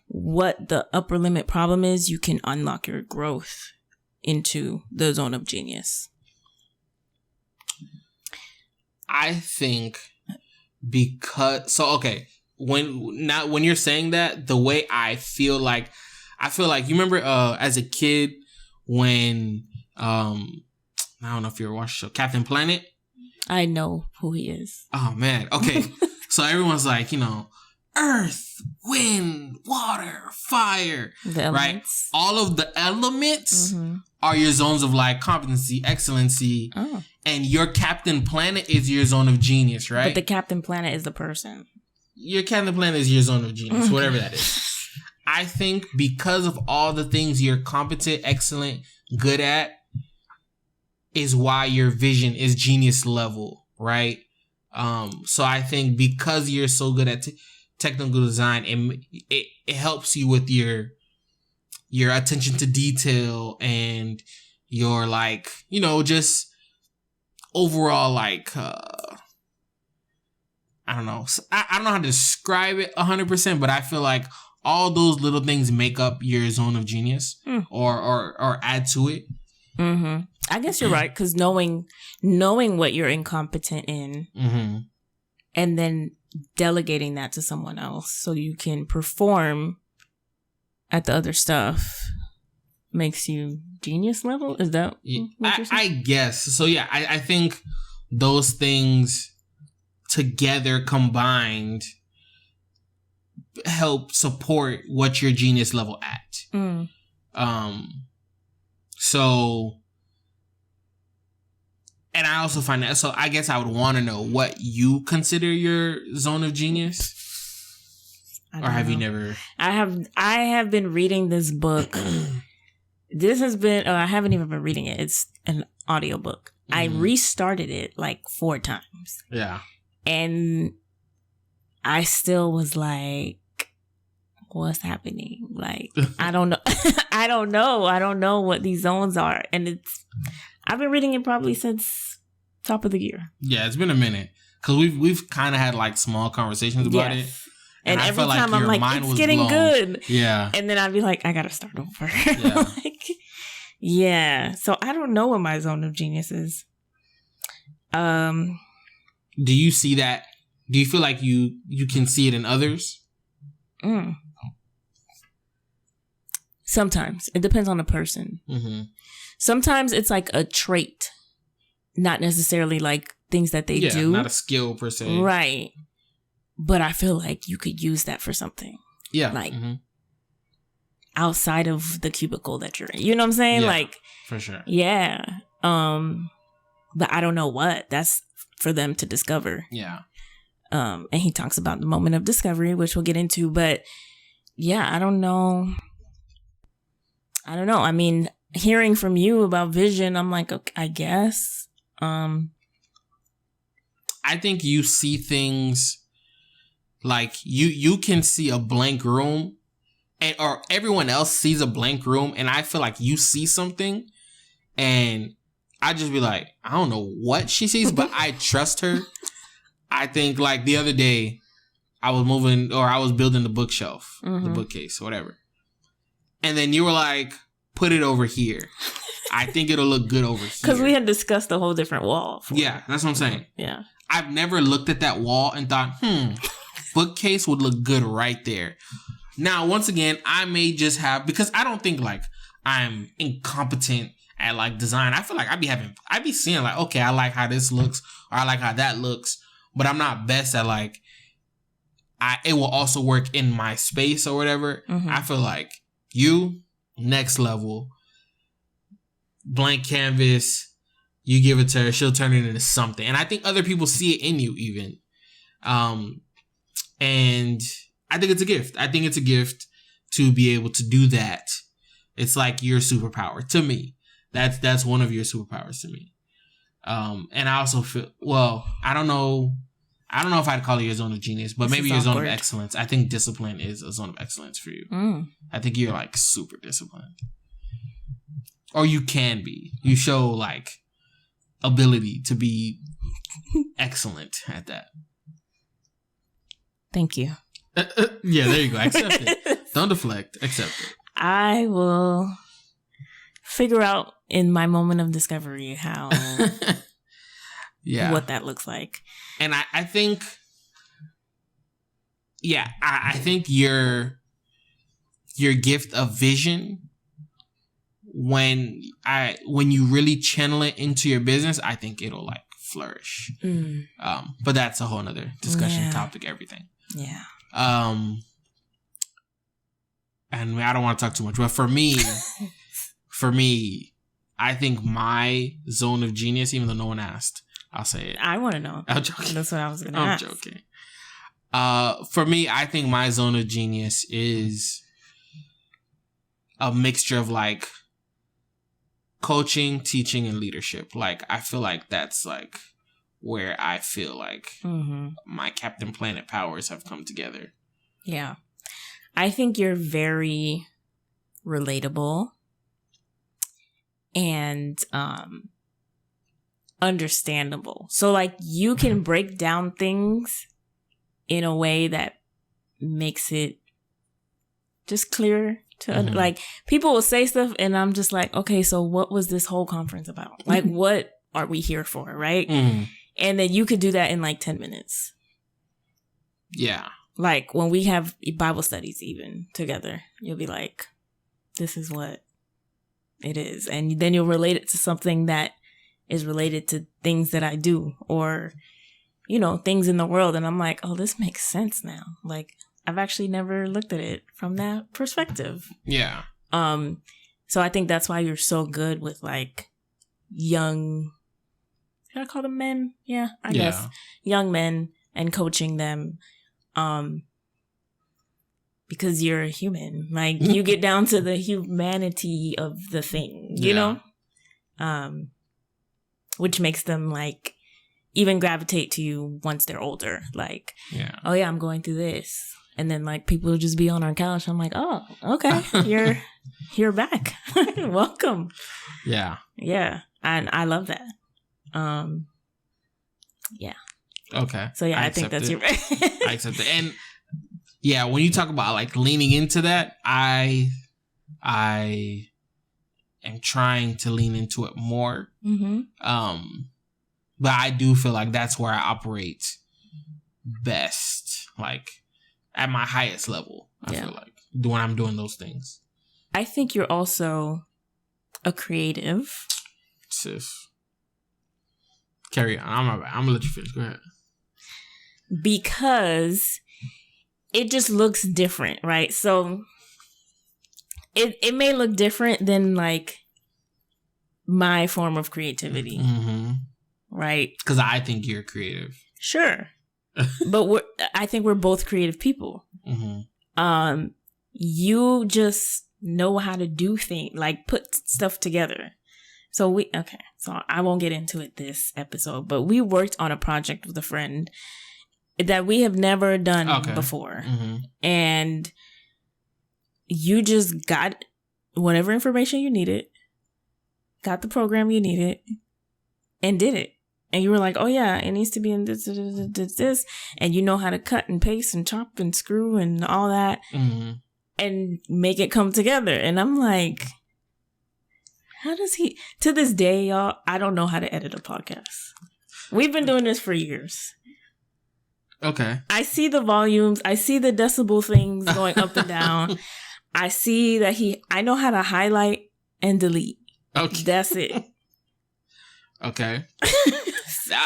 what the upper limit problem is, you can unlock your growth into the zone of genius. I think... Because when you're saying that, the way I feel like you remember as a kid when I don't know if you ever watched the show Captain Planet. I know who he is. Oh man, okay. So everyone's like, earth, wind, water, fire, the elements. Right? All of the elements are your zones of like competency, excellency. Oh. And your Captain Planet is your zone of genius, right? But the Captain Planet is the person. Your Captain Planet is your zone of genius, whatever that is. I think because of all the things you're competent, excellent, good at, is why your vision is genius level, right? So I think because you're so good at technical design, it helps you with your attention to detail and your like, just overall like I don't know. I don't know how to describe it 100%, but I feel like all those little things make up your zone of genius or add to it. Mm-hmm. I guess you're right, because knowing what you're incompetent in and then delegating that to someone else so you can perform at the other stuff makes you genius level? Is that what you're saying? I guess. So yeah, I think those things together combined help support what your genius level at. So, and I also find that, so I guess I would want to know what you consider your zone of genius. Or have you never? I have been reading this book. This has been, I haven't even been reading it. It's an audiobook. I restarted it like 4 times. Yeah. And I still was like, what's happening? Like, I don't know. I don't know what these zones are. And I've been reading it probably since top of the year. Yeah, it's been a minute. Because we've kind of had like small conversations about it. And every time I'm like, it's getting good. Yeah. And then I'd be like, I gotta start over. Yeah. Yeah. So I don't know what my zone of genius is. Do you see that? Do you feel like you can see it in others? Sometimes. It depends on the person. Mm-hmm. Sometimes it's like a trait, not necessarily like things that they do. Not a skill per se. Right. But I feel like you could use that for something. Yeah. Like outside of the cubicle that you're in. You know what I'm saying? Yeah, like for sure. Yeah. But I don't know what. That's for them to discover. Yeah. And he talks about the moment of discovery, which we'll get into. But yeah, I don't know. I mean, hearing from you about vision, I'm like, okay, I guess. I think you see things like you can see a blank room, or everyone else sees a blank room, and I feel like you see something, and I just be like, I don't know what she sees, but I trust her. I think like the other day, I was building the bookshelf, the bookcase, whatever. And then you were like, put it over here. I think it'll look good over here. Because we had discussed a whole different wall. Yeah, that's what I'm saying. Yeah. I've never looked at that wall and thought, bookcase would look good right there. Now, once again, I may just have, because I don't think like I'm incompetent at like design. I feel like I'd be seeing like, okay, I like how this looks, or I like how that looks, but I'm not best at like, it will also work in my space or whatever. I feel like you, next level, blank canvas, you give it to her, she'll turn it into something. And I think other people see it in you even. And I think it's a gift. I think it's a gift to be able to do that. It's like your superpower to me. That's one of your superpowers to me. And I also feel, well, I don't know if I'd call it your zone of genius, but maybe your zone of excellence. I think discipline is a zone of excellence for you. I think you're like super disciplined. Or you can be. You show like ability to be excellent at that. Thank you. Yeah, there you go. Accept it. Don't deflect. Accept it. I will figure out in my moment of discovery how what that looks like. And I think I think your gift of vision, when you really channel it into your business, I think it'll like flourish. But that's a whole nother discussion topic, everything. Yeah. And I don't want to talk too much, but for me, I think my zone of genius, even though no one asked, I'll say it. I want to know. I'm joking. That's what I was going to ask. I'm joking. For me, I think my zone of genius is a mixture of like coaching, teaching, and leadership. Like, I feel like that's like where I feel like my Captain Planet powers have come together. Yeah. I think you're very relatable and understandable. So like you can break down things in a way that makes it just clear to like people will say stuff and I'm just like, okay, so what was this whole conference about? Like what are we here for, right? And then you could do that in like 10 minutes. Yeah. Like when we have Bible studies even together, you'll be like, this is what it is. And then you'll relate it to something that is related to things that I do or, you know, things in the world. And I'm like, oh, this makes sense now. Like I've actually never looked at it from that perspective. Yeah. So I think that's why you're so good with like young, should I call them men? Yeah, I guess. Young men and coaching them. Because you're a human, like you get down to the humanity of the thing, you know, which makes them like even gravitate to you once they're older. Like, oh yeah, I'm going through this, and then like people will just be on our couch. I'm like, oh, okay, you're back, welcome. Yeah, and I love that. Yeah. Okay. So yeah, I think that's your. I accept it. And yeah, when you talk about like leaning into that, I am trying to lean into it more. But I do feel like that's where I operate best, like at my highest level. I feel like when I'm doing those things. I think you're also a creative. Sis. Carry on. I'm gonna let you finish. Go ahead. Because it just looks different, right? So it may look different than like my form of creativity, right? Because I think you're creative. Sure, but I think we're both creative people. You just know how to do things, like put stuff together. So I won't get into it this episode, but we worked on a project with a friend that we have never done before. And you just got whatever information you needed, got the program you needed, and did it. And you were like, oh yeah, it needs to be in this. And you know how to cut and paste and chop and screw and all that and make it come together. And I'm like, how does he, to this day, y'all, I don't know how to edit a podcast. We've been doing this for years. Okay. I see the volumes. I see the decibel things going up and down. I see that I know how to highlight and delete. Okay. That's it. Okay.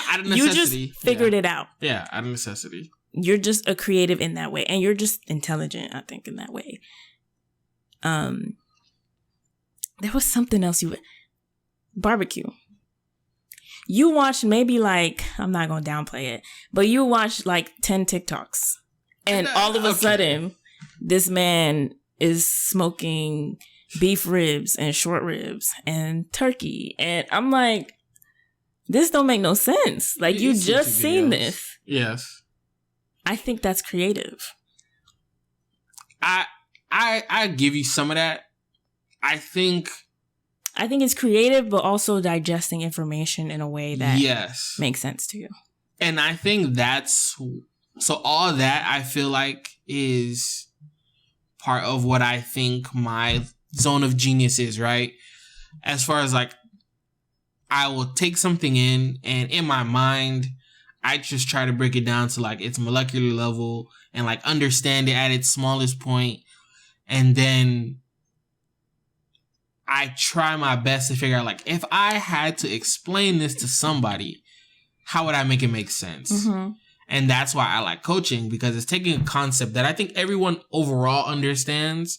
Out of necessity. You just figured it out. Yeah, out of necessity. You're just a creative in that way. And you're just intelligent, I think, in that way. There was something else barbecue. You watched maybe like, I'm not going to downplay it, but you watched like 10 TikToks. And all of a sudden, this man is smoking beef ribs and short ribs and turkey. And I'm like, this don't make no sense. Like, you just seen this. Yes. I think that's creative. I give you some of that. I think it's creative, but also digesting information in a way that makes sense to you. And I think so all that I feel like is part of what I think my zone of genius is, right? As far as like, I will take something in, and in my mind, I just try to break it down to like its molecular level and like understand it at its smallest point. And then I try my best to figure out, like, if I had to explain this to somebody, how would I make it make sense? And that's why I like coaching, because it's taking a concept that I think everyone overall understands.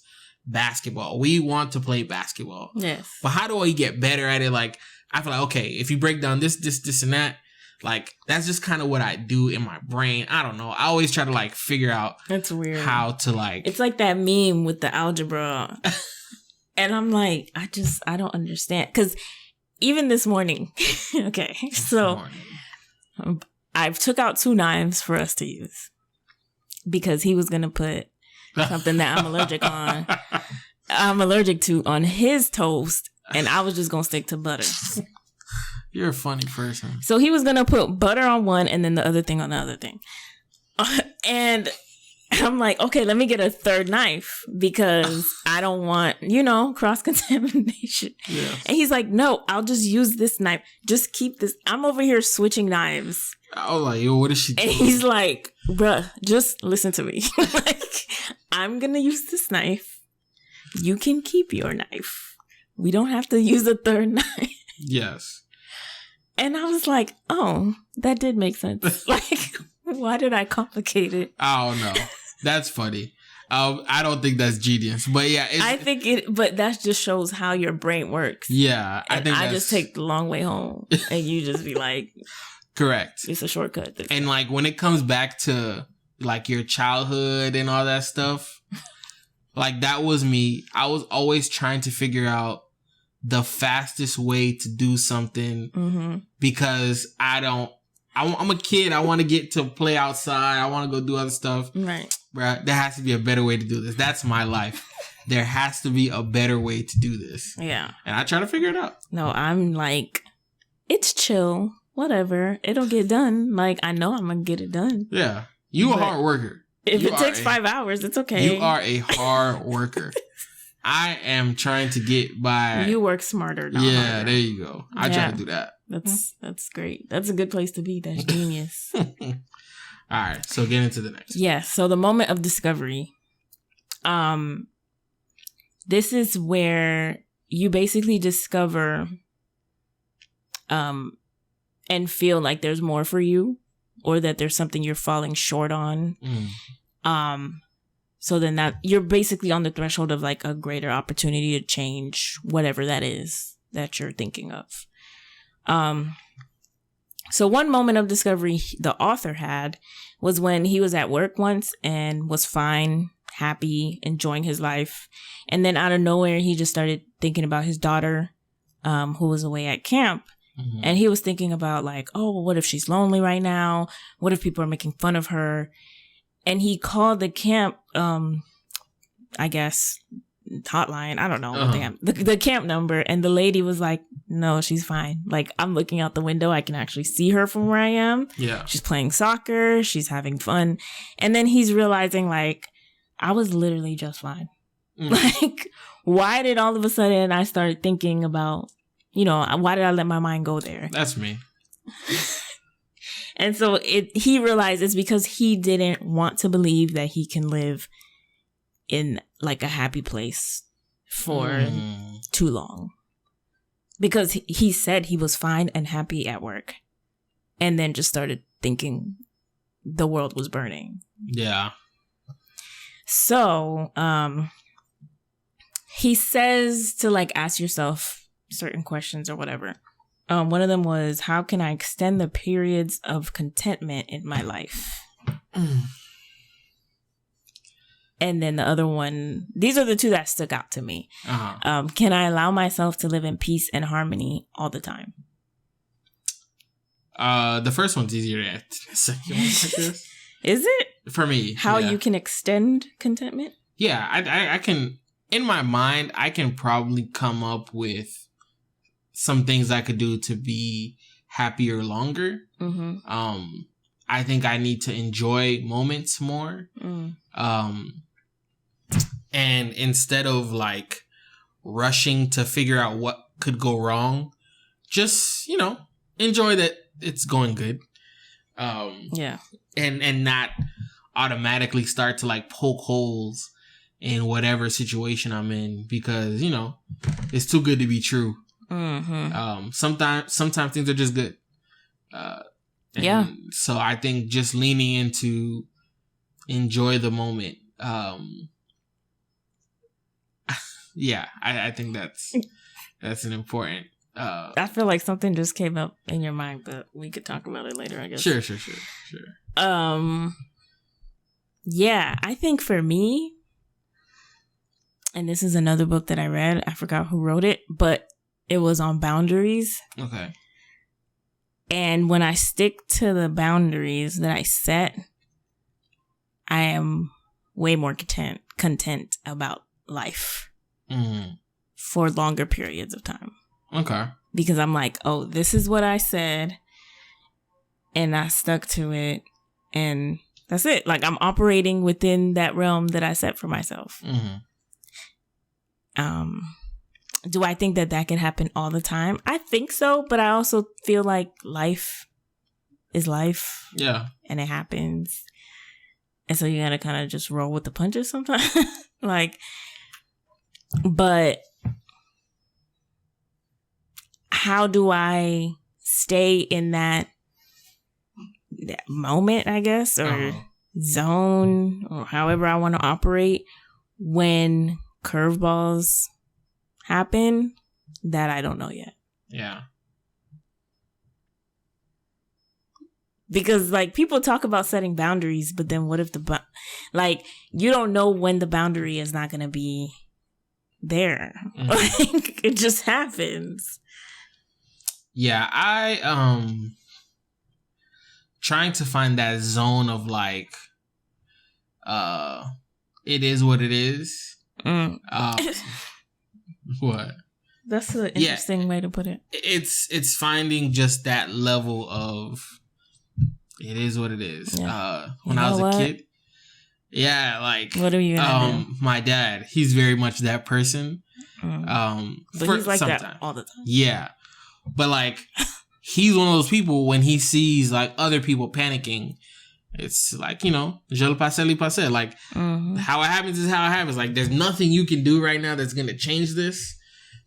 Basketball. We want to play basketball. Yes. But how do I get better at it? Like, I feel like, okay, if you break down this, and that, like, that's just kind of what I do in my brain. I don't know. I always try to, like, figure out that's weird. How to, like... It's like that meme with the algebra. And I'm like, I don't understand. Because even this morning, I took out 2 knives for us to use. Because he was going to put something that I'm allergic to on his toast. And I was just going to stick to butter. You're a funny person. So he was going to put butter on one and then the other thing on the other thing. And I'm like, okay, let me get a third knife because I don't want, cross-contamination. Yes. And he's like, no, I'll just use this knife. Just keep this. I'm over here switching knives. I was like, yo, what is she doing? And he's like, bruh, just listen to me. Like, I'm going to use this knife. You can keep your knife. We don't have to use a third knife. Yes. And I was like, oh, that did make sense. Like, why did I complicate it? I don't know. That's funny. I don't think that's genius. But yeah. But that just shows how your brain works. Yeah. I just take the long way home. And you just be like. Correct. It's a shortcut. And like, when it comes back to like your childhood and all that stuff, like that was me. I was always trying to figure out the fastest way to do something because I'm a kid. I want to get to play outside. I want to go do other stuff. Right. Bruh, there has to be a better way to do this. That's my life. There has to be a better way to do this. Yeah. And I try to figure it out. No, I'm like, it's chill. Whatever. It'll get done. Like, I know I'm going to get it done. Yeah. You a hard worker. If it takes 5 hours, it's okay. You are a hard worker. I am trying to get by. You work smarter, not harder. There you go. I try to do that. That's great. That's a good place to be. That's genius. All right, so get into the next. Yeah, so the moment of discovery. This is where you basically discover and feel like there's more for you, or that there's something you're falling short on. So then that you're basically on the threshold of like a greater opportunity to change whatever that is that you're thinking of. So one moment of discovery the author had was when he was at work once and was fine, happy, enjoying his life. And then out of nowhere, he just started thinking about his daughter, who was away at camp. Mm-hmm. And he was thinking about like, oh, well, what if she's lonely right now? What if people are making fun of her? And he called the camp, I guess, hotline. I don't know. The camp number. And the lady was like, no, she's fine. Like, I'm looking out the window. I can actually see her from where I am. Yeah. She's playing soccer. She's having fun. And then he's realizing like, I was literally just fine. Like, why did all of a sudden I start thinking about, why did I let my mind go there? That's me. And so he realized it's because he didn't want to believe that he can live in like a happy place for too long. Because he said he was fine and happy at work. And then just started thinking the world was burning. Yeah. So, he says to like ask yourself certain questions or whatever. One of them was, how can I extend the periods of contentment in my life? And then the other one, these are the two that stuck out to me. Can I allow myself to live in peace and harmony all the time? The first one's easier to answer. The second one, I guess. Is it? For me. How you can extend contentment? Yeah, I can, in my mind, I can probably come up with some things I could do to be happier longer. Mm-hmm. I think I need to enjoy moments more. And instead of like rushing to figure out what could go wrong, just, enjoy that it's going good. Yeah. And not automatically start to like poke holes in whatever situation I'm in because, it's too good to be true. Mm-hmm. Sometimes things are just good. Yeah. So I think just leaning into enjoy the moment. Yeah, I think that's an important. I feel like something just came up in your mind, but we could talk about it later, I guess. Sure. Yeah, I think for me, and this is another book that I read. I forgot who wrote it, but it was on boundaries. Okay. And when I stick to the boundaries that I set, I am way more content about life for longer periods of time. Okay. Because I'm like, oh, this is what I said, and I stuck to it, and that's it. Like, I'm operating within that realm that I set for myself. Mm-hmm. Do I think that can happen all the time? I think so, but I also feel like life is life. Yeah. And it happens. And so you gotta kind of just roll with the punches sometimes. But how do I stay in that moment, I guess, or zone, or however I want to operate when curveballs happen? That I don't know yet. Yeah. Because people talk about setting boundaries, but then what if you don't know when the boundary is not going to be there. It just happens. Yeah, I trying to find that zone of it is what it is. What? That's an interesting way to put it. It's finding just that level of it is what it is. Yeah. When I was a kid, Yeah, like what are you gonna do? My dad, he's very much that person. But he's like that all the time. Yeah, but like he's one of those people when he sees like other people panicking, it's like, je le passe, le passe. Like how it happens is how it happens. Like there's nothing you can do right now that's gonna change this.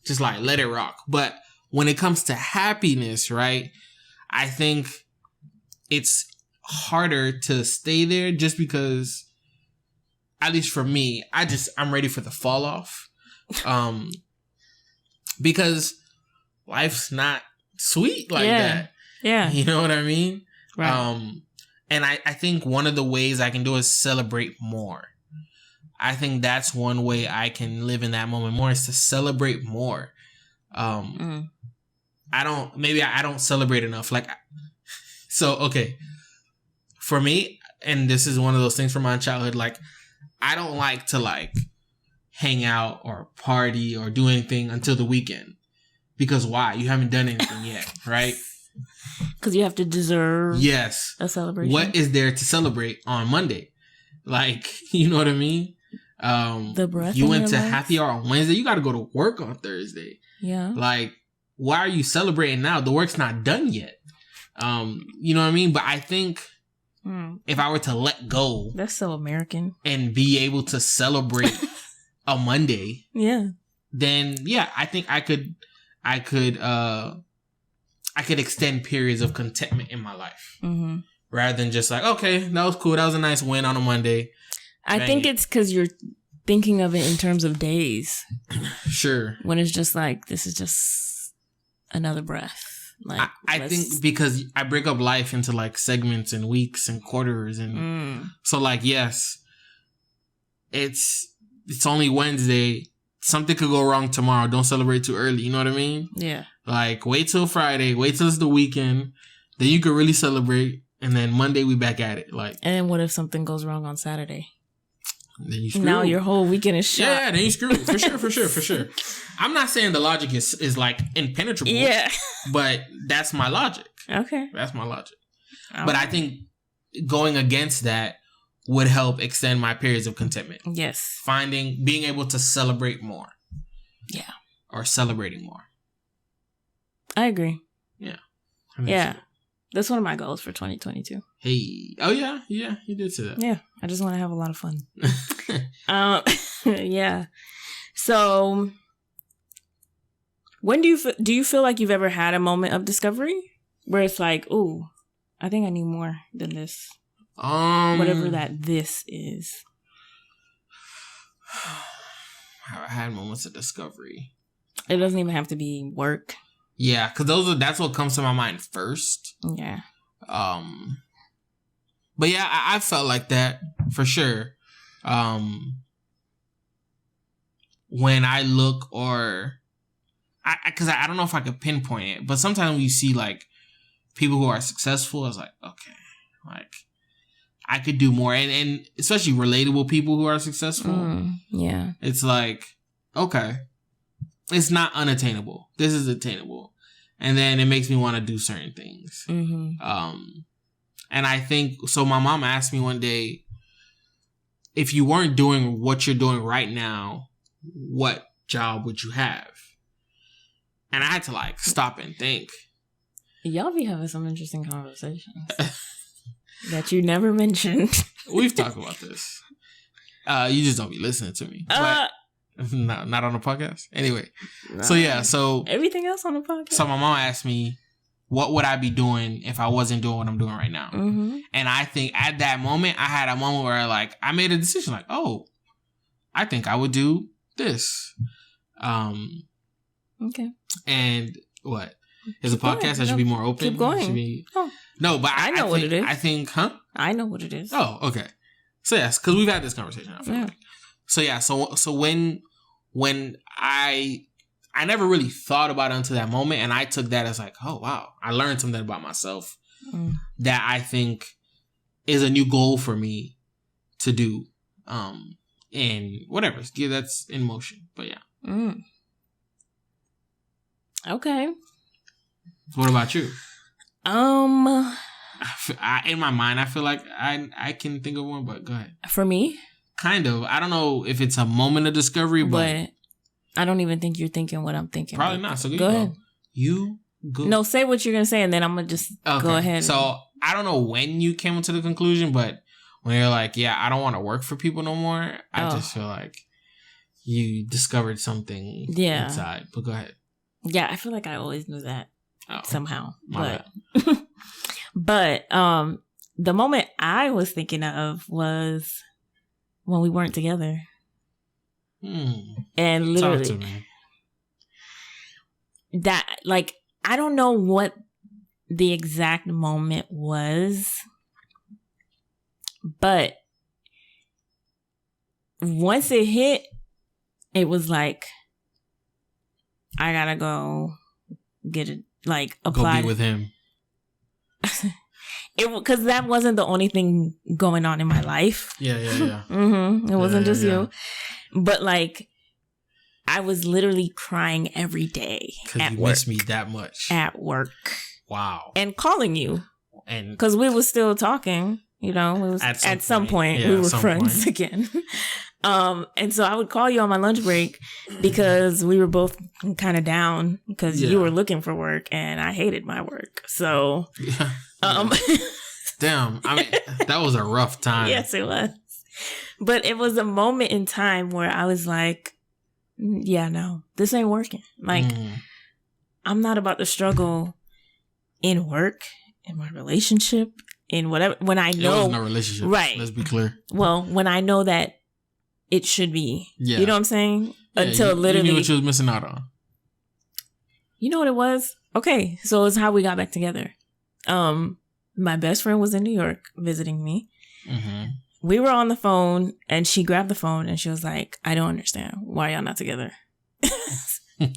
Just like let it rock. But when it comes to happiness, right? I think it's harder to stay there just because, at least for me, I'm ready for the fall off. Because life's not sweet like that. Yeah. You know what I mean? Right. And I think one of the ways I can do is celebrate more. I think that's one way I can live in that moment more, is to celebrate more. I don't celebrate enough. Like, so, okay. For me, and this is one of those things from my childhood, like, I don't like to like hang out or party or do anything until the weekend. Because why? You haven't done anything yet, right? Because you have to deserve a celebration. What is there to celebrate on Monday? Like, you know what I mean? The breath. You went to happy hour on Wednesday. You got to go to work on Thursday. Yeah. Like, why are you celebrating now? The work's not done yet. You know what I mean? But I think if I were to let go, that's so American, and be able to celebrate a Monday, then I think I could extend periods of contentment in my life, rather than just like, okay, that was cool, that was a nice win on a Monday. I think it's because you're thinking of it in terms of days. Sure. When it's just like, this is just another breath. Like, I think because I break up life into like segments and weeks and quarters, and so like, yes, it's only Wednesday. Something could go wrong tomorrow. Don't celebrate too early. You know what I mean? Yeah. Like, wait till Friday. Wait till it's the weekend. Then you could really celebrate. And then Monday we back at it. Like, and then what if something goes wrong on Saturday? Then you screw. Now your whole weekend is shot. Yeah, then you screw. For sure. I'm not saying the logic is like impenetrable. Yeah. But that's my logic. Okay. That's my logic. But I think going against that would help extend my periods of contentment. Yes. Being able to celebrate more. Yeah. Or celebrating more. I agree. Yeah. Yeah. That's one of my goals for 2022. Hey. Oh, yeah. Yeah. You did say that. Yeah. I just want to have a lot of fun. Yeah. So, when do you feel like you've ever had a moment of discovery where it's like, ooh, I think I need more than this? Whatever that this is. I had moments of discovery. It doesn't even have to be work. Yeah, because that's what comes to my mind first. Yeah. But yeah, I felt like that for sure. When I look because I don't know if I could pinpoint it, but sometimes when you see like people who are successful, it's like, okay, like I could do more, and especially relatable people who are successful. Yeah, it's like, okay, it's not unattainable. This is attainable, and then it makes me want to do certain things. And I think so. My mom asked me one day, if you weren't doing what you're doing right now, what job would you have? And I had to like stop and think. Y'all be having some interesting conversations that you never mentioned. We've talked about this. You just don't be listening to me. No, not on the podcast. Anyway, so everything else on the podcast. So my mom asked me, what would I be doing if I wasn't doing what I'm doing right now? And I think at that moment, I had a moment where like I made a decision, like, oh, I think I would do this. Okay. And what? Is a podcast that should be more open? Keep going. No, but I know what it is. I think, I know what it is. Oh, okay. So yes, because we've had this conversation. I feel like. So yeah, so when I never really thought about it until that moment, and I took that as like, oh wow, I learned something about myself that I think is a new goal for me to do, and whatever, that's in motion. But yeah. Okay. What about you? in my mind, I feel like I can think of one, but go ahead. For me? Kind of. I don't know if it's a moment of discovery, but I don't even think you're thinking what I'm thinking. Probably not. So go ahead. You go. No, say what you're going to say, and then I'm going to just go ahead. So I don't know when you came to the conclusion, but when you're like, yeah, I don't want to work for people no more, I just feel like you discovered something inside. But go ahead. Yeah, I feel like I always knew that somehow. But the moment I was thinking of was when we weren't together. And literally, talk to me. That, like, I don't know what the exact moment was, but once it hit, it was like, I gotta go get it, like, apply. Go be with him. Because that wasn't the only thing going on in my life. Yeah. It wasn't just you. But, like, I was literally crying every day because you miss me that much. At work. Wow. And calling you. And because we were still talking, you know. It was at some point we were friends again. And so I would call you on my lunch break because we were both kind of down because you were looking for work and I hated my work. So, damn. I mean, that was a rough time. Yes, it was. But it was a moment in time where I was like, yeah, no, this ain't working. Like, I'm not about to struggle in work, in my relationship, in whatever. When I know. It was no relationship. Right. Let's be clear. Well, when I know that it should be. Yeah. You know what I'm saying? Yeah, Until literally. You knew what you was missing out on. You know what it was? Okay. So it's how we got back together. My best friend was in New York visiting me. Mm-hmm. We were on the phone and she grabbed the phone and she was like, I don't understand. Why y'all not together?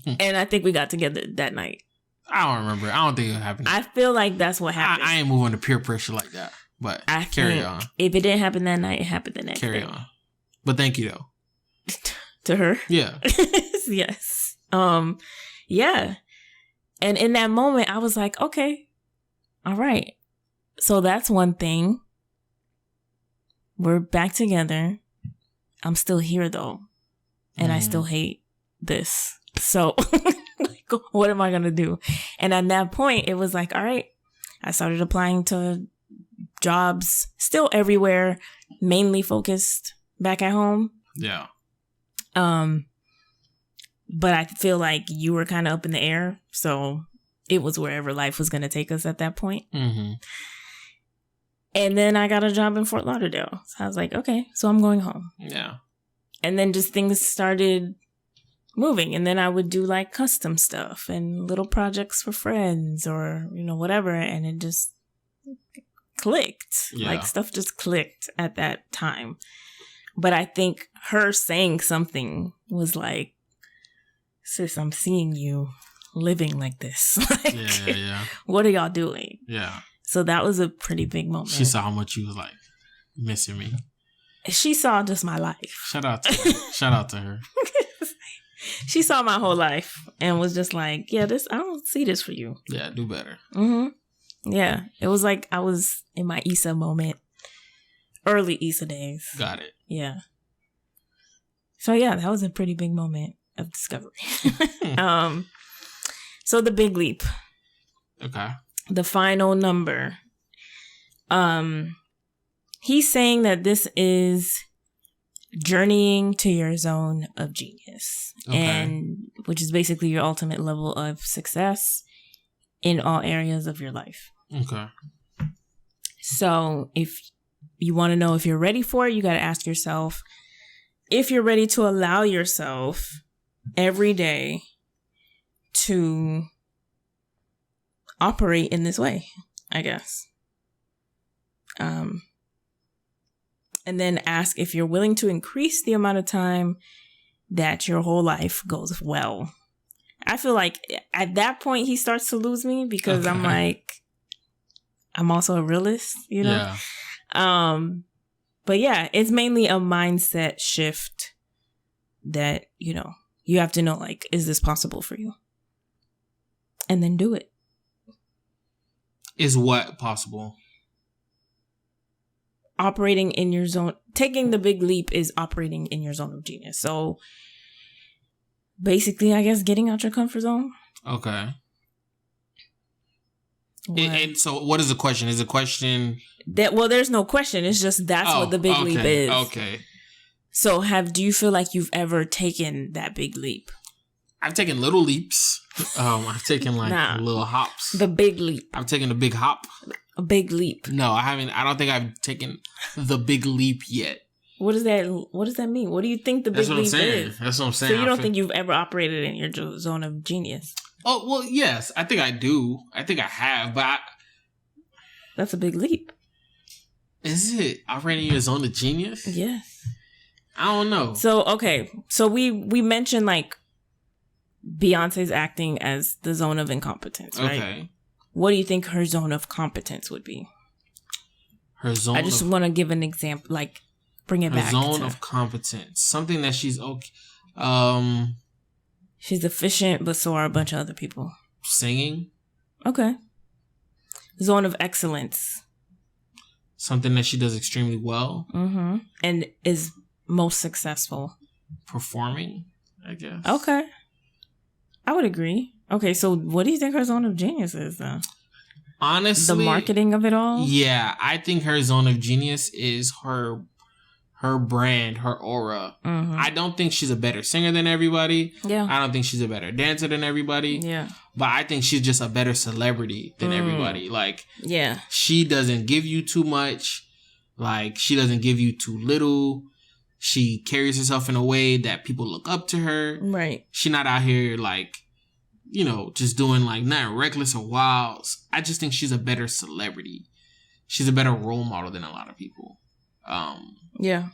And I think we got together that night. I don't remember. I don't think it happened. I feel like that's what happened. I ain't moving to peer pressure like that. But carry on. If it didn't happen that night, it happened the next day. Carry on. But thank you though. To her? Yeah. Yes. Yeah. And in that moment, I was like, okay, all right. So that's one thing. We're back together. I'm still here though. And I still hate this. So what am I going to do? And at that point, it was like, all right, I started applying to jobs still everywhere, mainly focused back at home. Yeah. But I feel like you were kind of up in the air. So it was wherever life was going to take us at that point. Mm-hmm. And then I got a job in Fort Lauderdale. So I was like, okay, so I'm going home. Yeah. And then just things started moving. And then I would do like custom stuff and little projects for friends or, you know, whatever. And it just clicked. Yeah. Like stuff just clicked at that time. But I think her saying something was like, sis, I'm seeing you living like this. Like, yeah. What are y'all doing? Yeah. So that was a pretty big moment. She saw how much you was like missing me. She saw just my life. Shout out to her. Shout out to her. She saw my whole life and was just like, yeah, this, I don't see this for you. Yeah, do better. Mm-hmm. Yeah. It was like I was in my Issa moment. Early Issa days. Got it. Yeah. So yeah, that was a pretty big moment of discovery. So the big leap. Okay. The final number. He's saying that this is journeying to your zone of genius. Okay. And which is basically your ultimate level of success in all areas of your life. Okay. So if you want to know if you're ready for it, you got to ask yourself if you're ready to allow yourself every day to operate in this way, I guess. And then ask if you're willing to increase the amount of time that your whole life goes well. I feel like at that point he starts to lose me because I'm like, I'm also a realist, you know? Yeah. But yeah, it's mainly a mindset shift that, you know, you have to know, like, is this possible for you? And then do it. Is what possible? operating in your zone. Taking the big leap is operating in your zone of genius. So basically, I guess getting out your comfort zone. Okay. And so what is the question? Is the question that? Well, there's no question. It's just that's what the big leap is. Okay. So do you feel like you've ever taken that big leap? I've taken little leaps. I've taken little hops. The big leap. I've taken a big hop. A big leap. No, I haven't. I don't think I've taken the big leap yet. What does that mean? What do you think the big leap is? That's what I'm saying. So you don't think you've ever operated in your zone of genius? Oh, well, yes. I think I do. I think I have, but that's a big leap. Is it operating in your zone of genius? Yes. I don't know. So, okay. So we mentioned like Beyonce's acting as the zone of incompetence, right? Okay. What do you think her zone of competence would be? Her zone. I just want to give an example, like bring it back. Her zone of competence, something that she's okay. She's efficient, but so are a bunch of other people. Singing. Okay. Zone of excellence. Something that she does extremely well. Mm-hmm. And is most successful. Performing, I guess. Okay. I would agree. Okay, so what do you think her zone of genius is, then? Honestly, the marketing of it all? Yeah, I think her zone of genius is her brand, her aura. Mm-hmm. I don't think she's a better singer than everybody. Yeah. I don't think she's a better dancer than everybody. Yeah. But I think she's just a better celebrity than everybody. Like, yeah, she doesn't give you too much. Like, she doesn't give you too little. She carries herself in a way that people look up to her. Right. She's not out here like, just doing like nothing reckless or wild. I just think she's a better celebrity. She's a better role model than a lot of people. Yeah.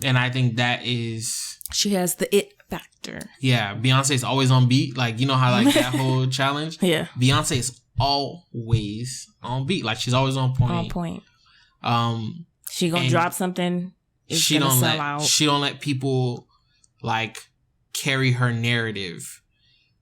And I think that is... She has the it factor. Yeah. Beyonce's always on beat. Like, you know how like that whole challenge? Yeah. Beyonce is always on beat. Like, she's always on point. On point. She gonna drop something. She don't sell out. She don't let people like carry her narrative.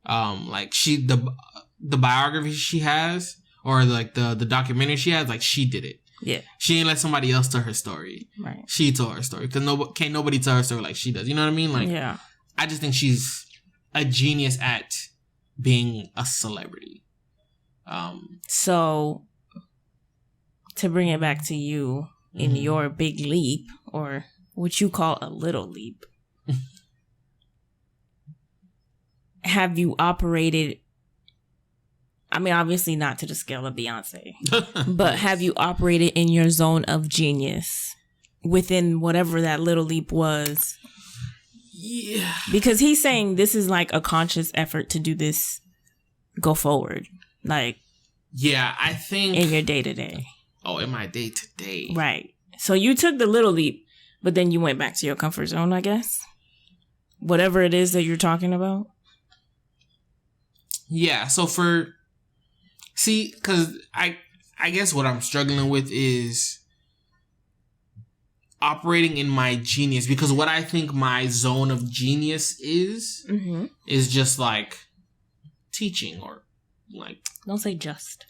Like the biography she has, or like the documentary she has, like she did it. Yeah. She ain't let somebody else tell her story. Right. She told her story because can't nobody tell her story like she does. You know what I mean? Like, yeah. I just think she's a genius at being a celebrity. So to bring it back to you in your big leap, or what you call a little leap, have you operated? I mean, obviously not to the scale of Beyonce, but have you operated in your zone of genius within whatever that little leap was? Yeah. Because he's saying this is like a conscious effort to do this, go forward. Like, yeah, I think in your day to day. Oh, in my day to day. Right. So you took the little leap, but then you went back to your comfort zone, I guess. Whatever it is that you're talking about. Yeah. So because I guess what I'm struggling with is operating in my genius, because what I think my zone of genius is just like teaching, or like... Don't say just.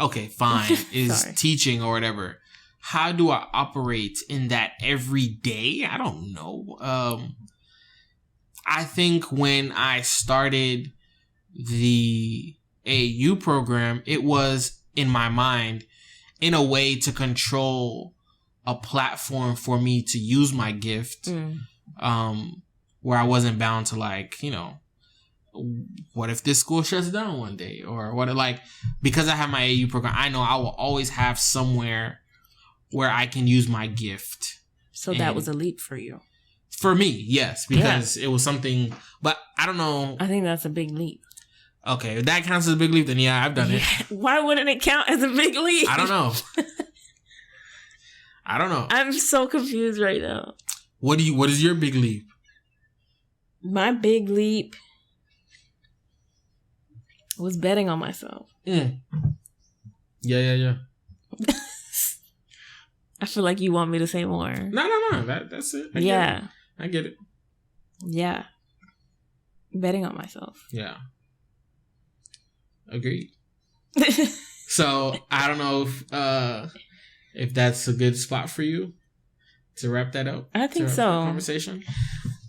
Okay, fine. Is teaching or whatever. How do I operate in that every day? I don't know. I think when I started the AU program, it was in my mind in a way to control a platform for me to use my gift, where I wasn't bound to like, what if this school shuts down one day, or what, like, because I have my AU program, I know I will always have somewhere where I can use my gift. So that was a leap for you. For me, yes, because it was something, but I don't know. I think that's a big leap. Okay, if that counts as a big leap, then yeah, I've done it. Why wouldn't it count as a big leap? I don't know. I don't know. I'm so confused right now. What is your big leap? My big leap was betting on myself. Yeah. I feel like you want me to say more. No. That's it. I get it. Yeah. Betting on myself. Yeah. Agreed. So I don't know if if that's a good spot for you to wrap that up. I think so. Conversation.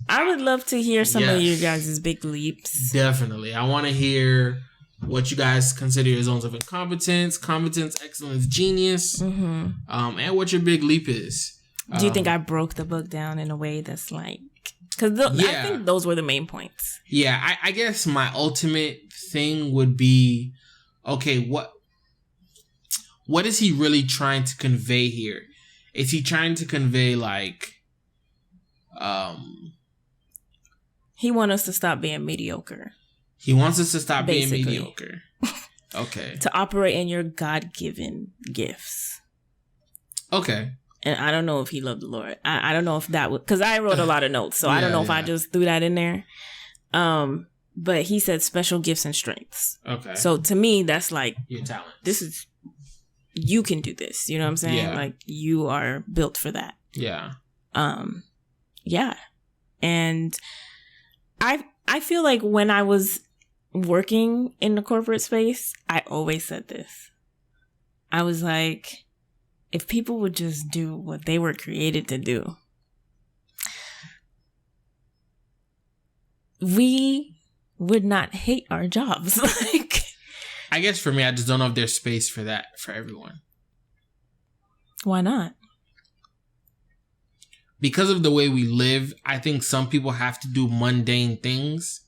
I would love to hear some of you guys' big leaps. Definitely. I want to hear what you guys consider your zones of incompetence, competence, excellence, genius, and what your big leap is. Do you think I broke the book down in a way that's like... Because I think those were the main points. Yeah, I guess my ultimate thing would be, okay, what is he really trying to convey here? Is he trying to convey like... He wants us to stop being mediocre. He wants us to stop being mediocre. Okay. To operate in your God-given gifts. Okay. And I don't know if he loved the Lord. I don't know if that would... Because I wrote a lot of notes, so I don't know if I just threw that in there. But he said special gifts and strengths. Okay. So to me, that's like... Your talent. This is... You can do this. You know what I'm saying? Yeah. Like, you are built for that. Yeah. Yeah. And... I feel like when I was working in the corporate space, I always said this. I was like, if people would just do what they were created to do, we would not hate our jobs. Like, I guess for me, I just don't know if there's space for that for everyone. Why not? Because of the way we live, I think some people have to do mundane things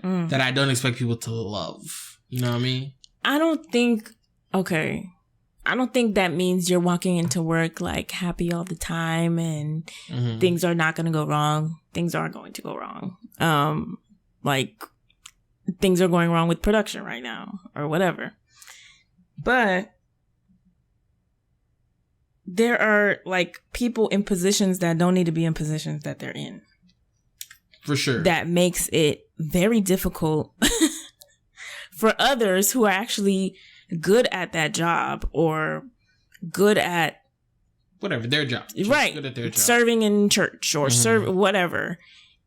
that I don't expect people to love. You know what I mean? I don't think that means you're walking into work like happy all the time and things are not going to go wrong. Things are going to go wrong. Like things are going wrong with production right now or whatever. But there are like people in positions that don't need to be in positions that they're in. For sure. That makes it very difficult for others who are actually good at that job or good at whatever their job. Right. Good at their job. Serving in church or whatever.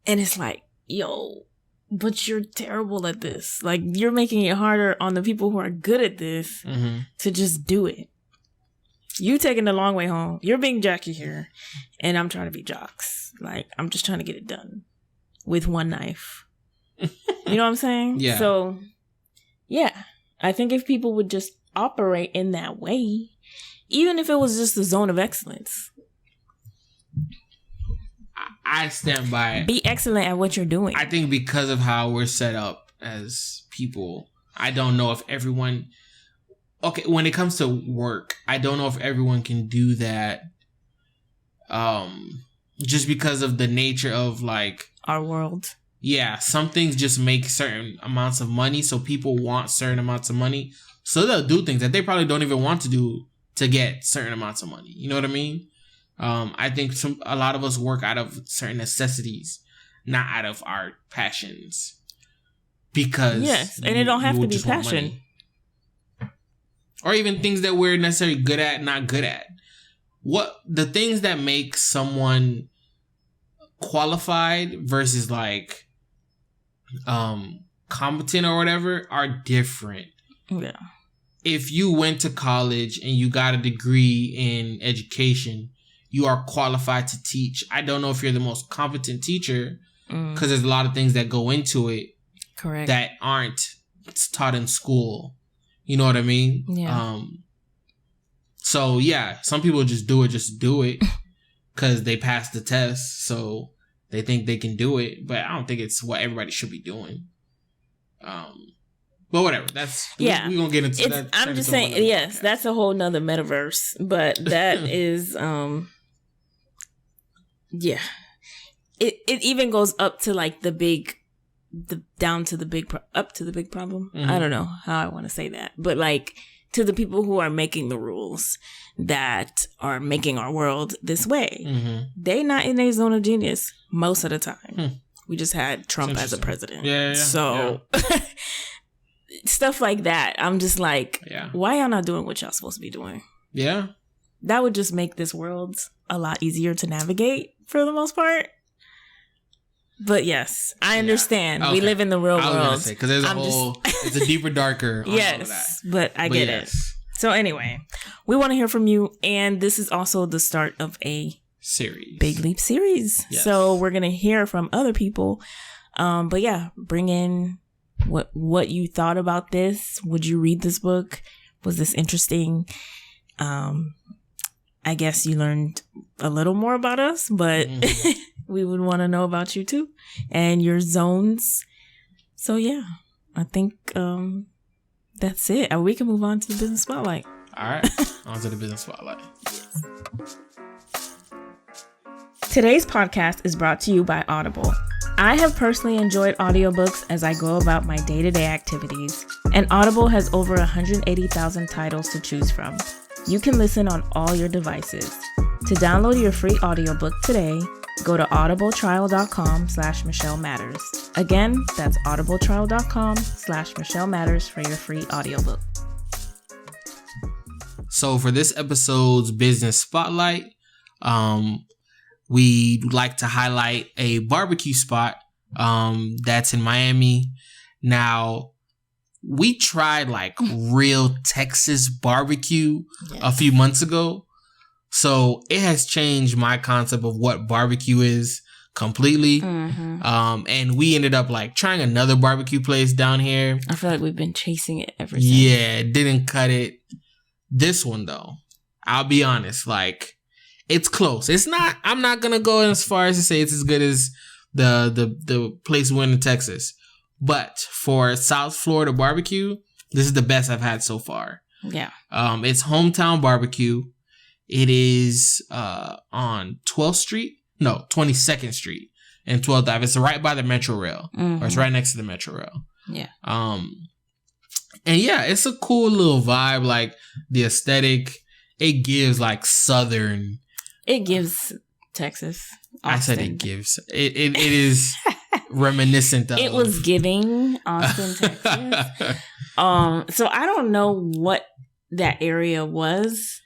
And it's like, yo, but you're terrible at this. Like, you're making it harder on the people who are good at this to just do it. You taking the long way home. You're being Jackie here. And I'm trying to be Jocks. Like, I'm just trying to get it done with one knife. You know what I'm saying? Yeah. So, yeah. I think if people would just operate in that way, even if it was just a zone of excellence. I stand by it. Be excellent at what you're doing. I think because of how we're set up as people, I don't know if everyone... Okay, when it comes to work, I don't know if everyone can do that just because of the nature of like... Our world. Yeah, some things just make certain amounts of money, so people want certain amounts of money. So they'll do things that they probably don't even want to do to get certain amounts of money. You know what I mean? I think a lot of us work out of certain necessities, not out of our passions. Because... Yes, and it don't have to be passion. Or even things that we're necessarily good at, not good at. What the things that make someone qualified versus like competent or whatever are different. Yeah. If you went to college and you got a degree in education, you are qualified to teach. I don't know if you're the most competent teacher because there's a lot of things that go into it. Correct. That aren't taught in school. You know what I mean? Yeah. So yeah, some people just do it because they passed the test, so they think they can do it. But I don't think it's what everybody should be doing. But whatever. That's we're gonna get into that. I'm just saying, yes, that's a whole nother metaverse. But that is, yeah. It even goes up to like up to the big problem. I don't know how I want to say that, but like to the people who are making the rules that are making our world this way, they not in a zone of genius most of the time. We just had Trump as a president, so stuff like that. I'm just like, why y'all not doing what y'all supposed to be doing? Yeah, that would just make this world a lot easier to navigate for the most part. But yes, I understand. Okay. We live in the real world. Because there's it's a deeper, darker. Yes, but I get it. So anyway, we want to hear from you. And this is also the start of a series. Big Leap series. Yes. So we're going to hear from other people. But yeah, bring in what you thought about this. Would you read this book? Was this interesting? I guess you learned a little more about us, but we would want to know about you too and your zones. So yeah, I think that's it. We can move on to the business spotlight. All right, on to the business spotlight. Yes. Today's podcast is brought to you by Audible. I have personally enjoyed audiobooks as I go about my day-to-day activities, and Audible has over 180,000 titles to choose from. You can listen on all your devices. To download your free audiobook today, go to audibletrial.com/Michel Matters. Again, that's audibletrial.com/Michel Matters for your free audiobook. So for this episode's business spotlight, we'd like to highlight a barbecue spot that's in Miami. Now, we tried like real Texas barbecue a few months ago. So it has changed my concept of what barbecue is completely. And we ended up like trying another barbecue place down here. I feel like we've been chasing it ever since. Yeah, didn't cut it. This one though, I'll be honest, like it's close. It's not, I'm not going to go as far as to say it's as good as the place we went in Texas. But for South Florida barbecue, this is the best I've had so far. Yeah. It's Hometown Barbecue. It is on 12th Street. No, 22nd Street and 12th Ave. It's right by the Metro Rail. Or it's right next to the Metro Rail. Yeah. And yeah, it's a cool little vibe. Like the aesthetic, it gives like Southern. It gives Texas. Austin. I said it gives. It is reminiscent of. It was giving Austin, Texas. So I don't know what that area was.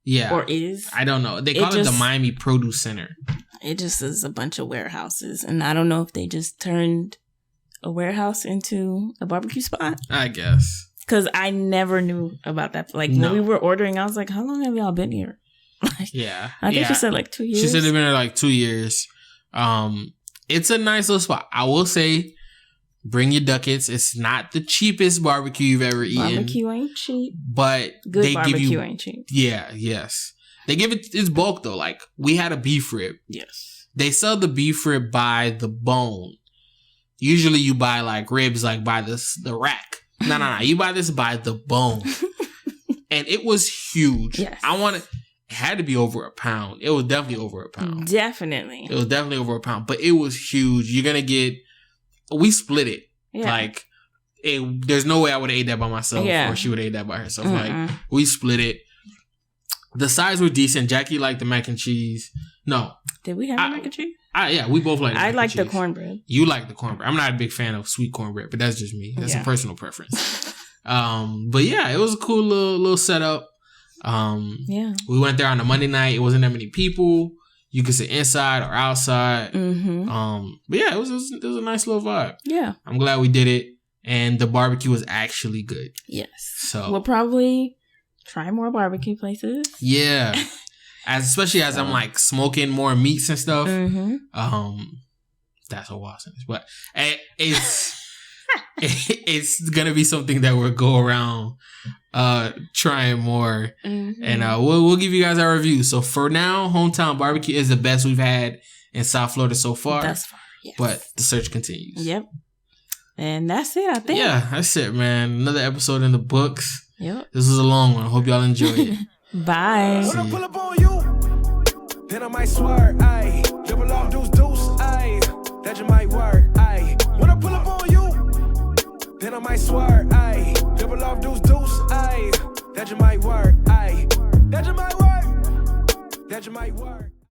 Yeah. Or is. I don't know. They call it the Miami Produce Center. It just is a bunch of warehouses. And I don't know if they just turned a warehouse into a barbecue spot. I guess. Because I never knew about that. Like when we were ordering, I was like, how long have y'all been here? Yeah. I think she said like 2 years. She said they've been there like 2 years. It's a nice little spot. I will say, bring your ducats. It's not the cheapest barbecue you've ever eaten. Barbecue ain't cheap. But good they barbecue give you, ain't cheap. Yeah, yes. They give it its bulk though. Like we had a beef rib. Yes. They sell the beef rib by the bone. Usually you buy like ribs like by the rack. No. You buy this by the bone. And it was huge. Yes. It had to be over a pound. It was definitely over a pound. Definitely. It was definitely over a pound. But it was huge. You're going to get... We split it. Yeah. Like, there's no way I would have ate that by myself. Yeah. Or she would have ate that by herself. Like, we split it. The sides were decent. Jackie liked the mac and cheese. No. Did we have mac and cheese? Yeah, we both liked I like the cornbread. You like the cornbread. I'm not a big fan of sweet cornbread, but that's just me. That's a personal preference. But yeah, it was a cool little setup. We went there on a Monday night. It wasn't that many people. You could sit inside or outside. But yeah, it was a nice little vibe. Yeah. I'm glad we did it. And the barbecue was actually good. Yes. So we'll probably try more barbecue places. Yeah. Especially as I'm like smoking more meats and stuff. That's what Watson is. But it's gonna be something that we'll go around trying more. And we'll give you guys our review. So for now, Hometown Barbecue is the best we've had in South Florida so far. Thus far, yes. But the search continues. Yep. And that's it, I think. Yeah, that's it, man. Another episode in the books. Yep. This was a long one. I hope y'all enjoyed it. Bye. When I pull up on you, then I might swear, ayy. Double off deuce, ayy. That you might work, ayy. When I pull up on you, then I might swear, ayy. Double off deuce, ayy. That you might work, ayy. That you might work. That you might work.